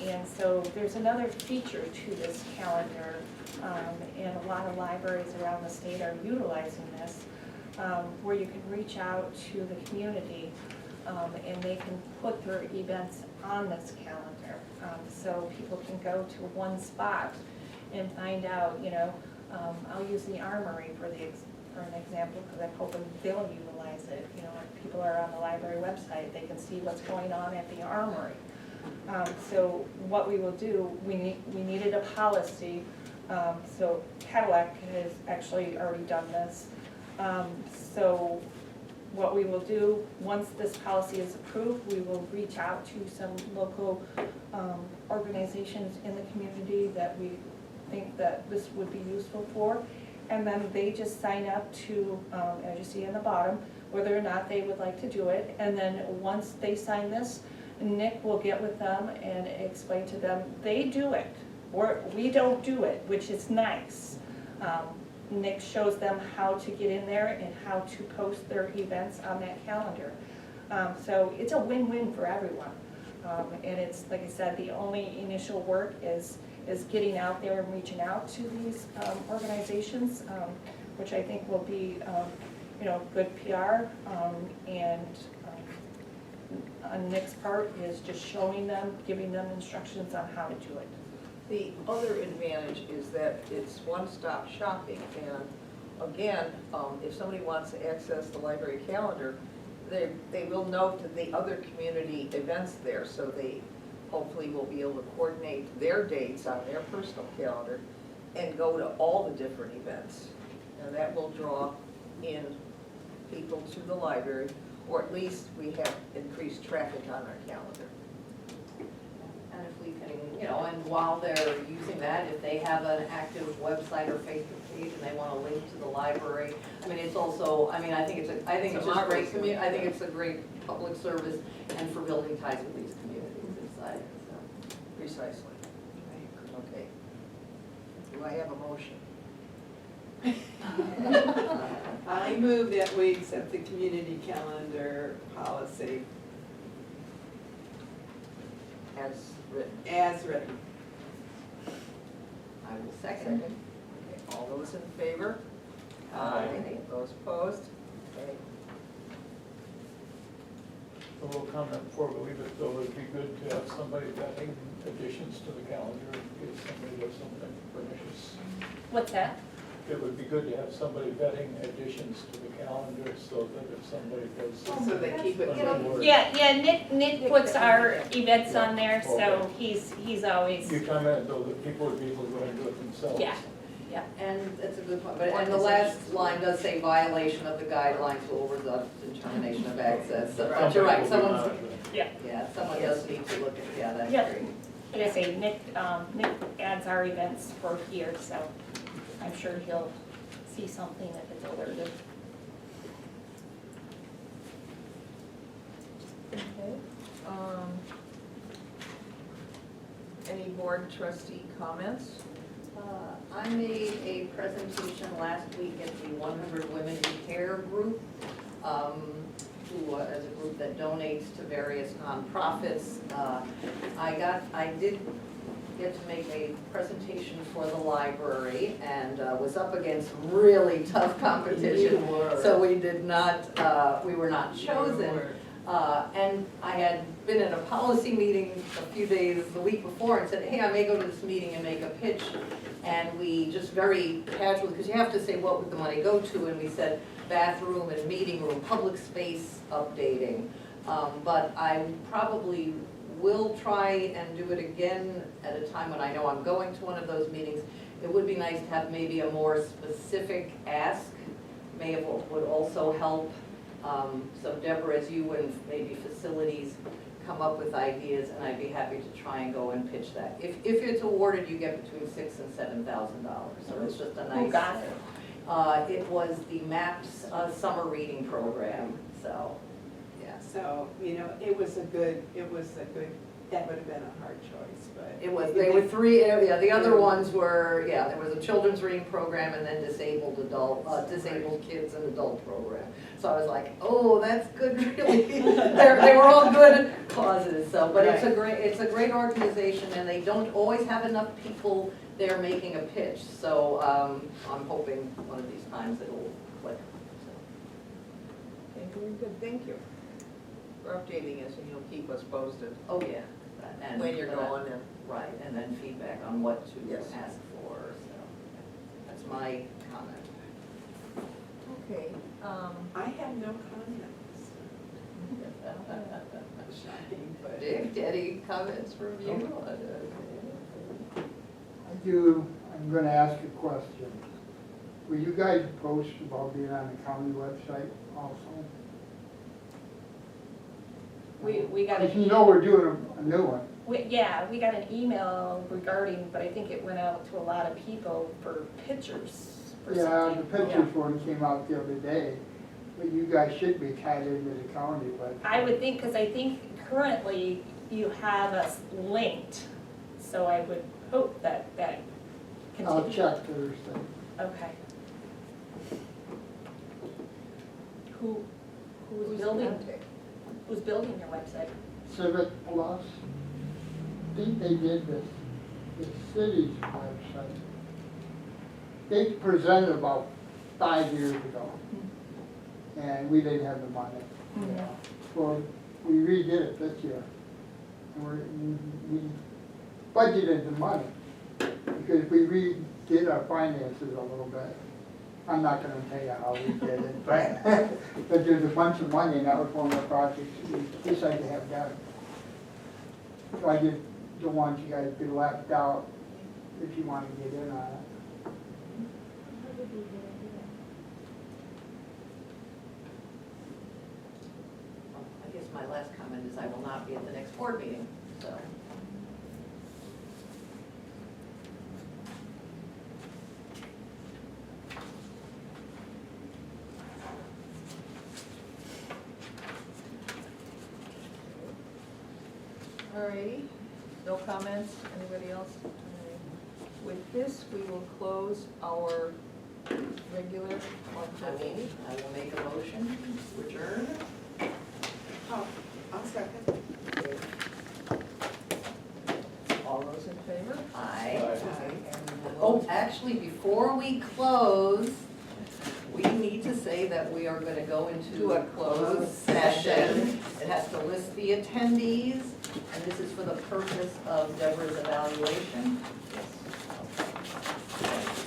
And so there's another feature to this calendar, and a lot of libraries around the state are utilizing this, where you can reach out to the community and they can put their events on this calendar. So people can go to one spot and find out, you know, I'll use the Armory for an example, because I'm hoping they'll utilize it. You know, if people are on the library website, they can see what's going on at the Armory. So what we will do, we needed a policy, so Cadillac has actually already done this. So what we will do, once this policy is approved, we will reach out to some local organizations in the community that we think that this would be useful for. And then they just sign up to, as you see in the bottom, whether or not they would like to do it. And then once they sign this, Nick will get with them and explain to them, they do it. We don't do it, which is nice. Nick shows them how to get in there and how to post their events on that calendar. So it's a win-win for everyone. And it's, like I said, the only initial work is getting out there and reaching out to these organizations, which I think will be, good PR. And on Nick's part is just showing them, giving them instructions on how to do it. The other advantage is that it's one-stop shopping, and again, if somebody wants to access the library calendar, they will note the other community events there, so they hopefully will be able to coordinate their dates on their personal calendar and go to all the different events. And that will draw in people to the library, or at least we have increased traffic on our calendar. And if we can, and while they're using that, if they have an active website or Facebook page and they want to link to the library, I mean, it's also, I think it's just great I think it's a great public service and for building ties with these communities inside, so. Precisely. Okay. Do I have a motion? I move that we accept the community calendar policy As written. as written. I will second. Okay, all those in favor? Aye. Those opposed? Okay. A little comment before we leave it, though, it'd be good to have somebody vetting additions to the calendar in case somebody does something pernicious. What's that? It would be good to have somebody vetting additions to the calendar so that if somebody does. So they keep it, untoward- Yeah, Nick puts our events on there, so he's always, You comment, though, that people would be able to go and do it themselves. yeah. And it's a good point, and the last line does say violation of the guidelines will result in termination of access. So, but you're right, Somebody will be someone's, monitoring. someone does need to look at, that's Yeah. great. Like I say, Nick adds our events for here, so I'm sure he'll see something if it's alerted. Okay. Any board trustee comments? I made a presentation last week at the 100 Women in Care group, who is a group that donates to various nonprofits. I did get to make a presentation for the library and was up against some really tough competition. So we did not, we were not chosen. And I had been in a policy meeting a few days, the week before, and said, hey, I may go to this meeting and make a pitch. And we just very casually, because you have to say what would the money go to, and we said bathroom and meeting room, public space updating. But I probably will try and do it again at a time when I know I'm going to one of those meetings. It would be nice to have maybe a more specific ask, would also help. So Deborah, as you and maybe facilities come up with ideas, and I'd be happy to try and go and pitch that. If it's awarded, you get between $6,000 and $7,000, so it's just a nice. Who got it? It was the MAPS summer reading program, so, yeah. so, it was a good, that would have been a hard choice, but. They were three, the other ones were, there was a children's reading program and then disabled kids and adult program. So I was like, oh, that's good, really. They were all good causes, so, but it's a great organization, and they don't always have enough people there making a pitch. So I'm hoping one of these times it'll click. Okay, very good, thank you for updating us, and you'll keep us posted Oh, yeah. And when you're going and. Right, and then feedback on what to Yes. ask for, so that's my comment. Okay. I have no comments. Shocking, but. Dick, any comments from you? I'm gonna ask a question. Will you guys post about being on the county website also? We got Because you an, know we're doing a new one. we got an email regarding, but I think it went out to a lot of people for pictures or Yeah, the something. pictures one came out the other day, but you guys should be tied into the county website. I would think, because I think currently you have us linked, so I would hope that I'll continues. check Thursday. Okay. Who's Who's building, contact? who's building your website? Civic Plus, I think they did the city's website. They presented about 5 years ago, and we didn't have the money. Mhm. So we redid it this year. And we budgeted the money, because we redid our finances a little bit. I'm not gonna tell you how we did it, but there's a bunch of money, and that was one of the projects we decided to have done. So I just don't want you guys to be left out if you wanna get in on it. I guess my last comment is I will not be at the next board meeting, so. Alrighty, no comments, anybody else? Alright. With this, we will close our regular monthly meeting. I will make a motion to adjourn. Oh, I'll second. All those in favor? Aye. And we will Oh, vote. actually, before we close, we need to say that we are gonna go into To a a closed closed session. It has to list the attendees, and this is for the purpose of Deborah's evaluation.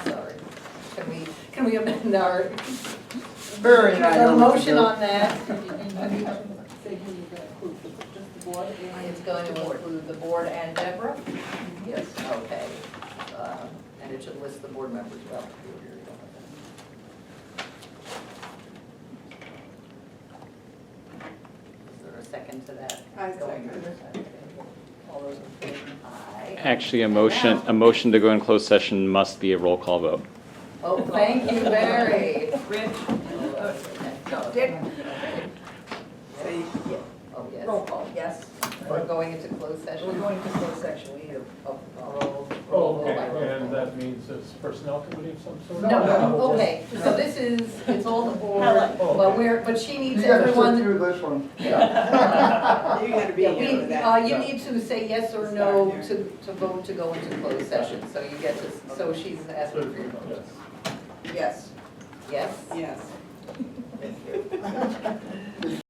Sorry. Can we amend our, Very nice. a motion on that? It's going to include the board and Deborah? Yes. Okay. And it should list the board members well. Is there a second to that? I second. All those in favor? Aye. Actually, a motion to go in closed session must be a roll call vote. Oh, thank you, Barry. Rich? No, Dick? Say, Oh, yes. Roll call, yes. We're going into closed We're session. going to close section, we need a roll. Oh, okay, and that means it's personnel committee of some sort? No, okay, so this is, it's all the board, but she You needs gotta sit everyone. through this one. you gotta be Yeah, here for that. you need to say yes or no to vote to go into closed session, so you get to, so she's asking for your vote. Yes. Yes. Yes? Yes.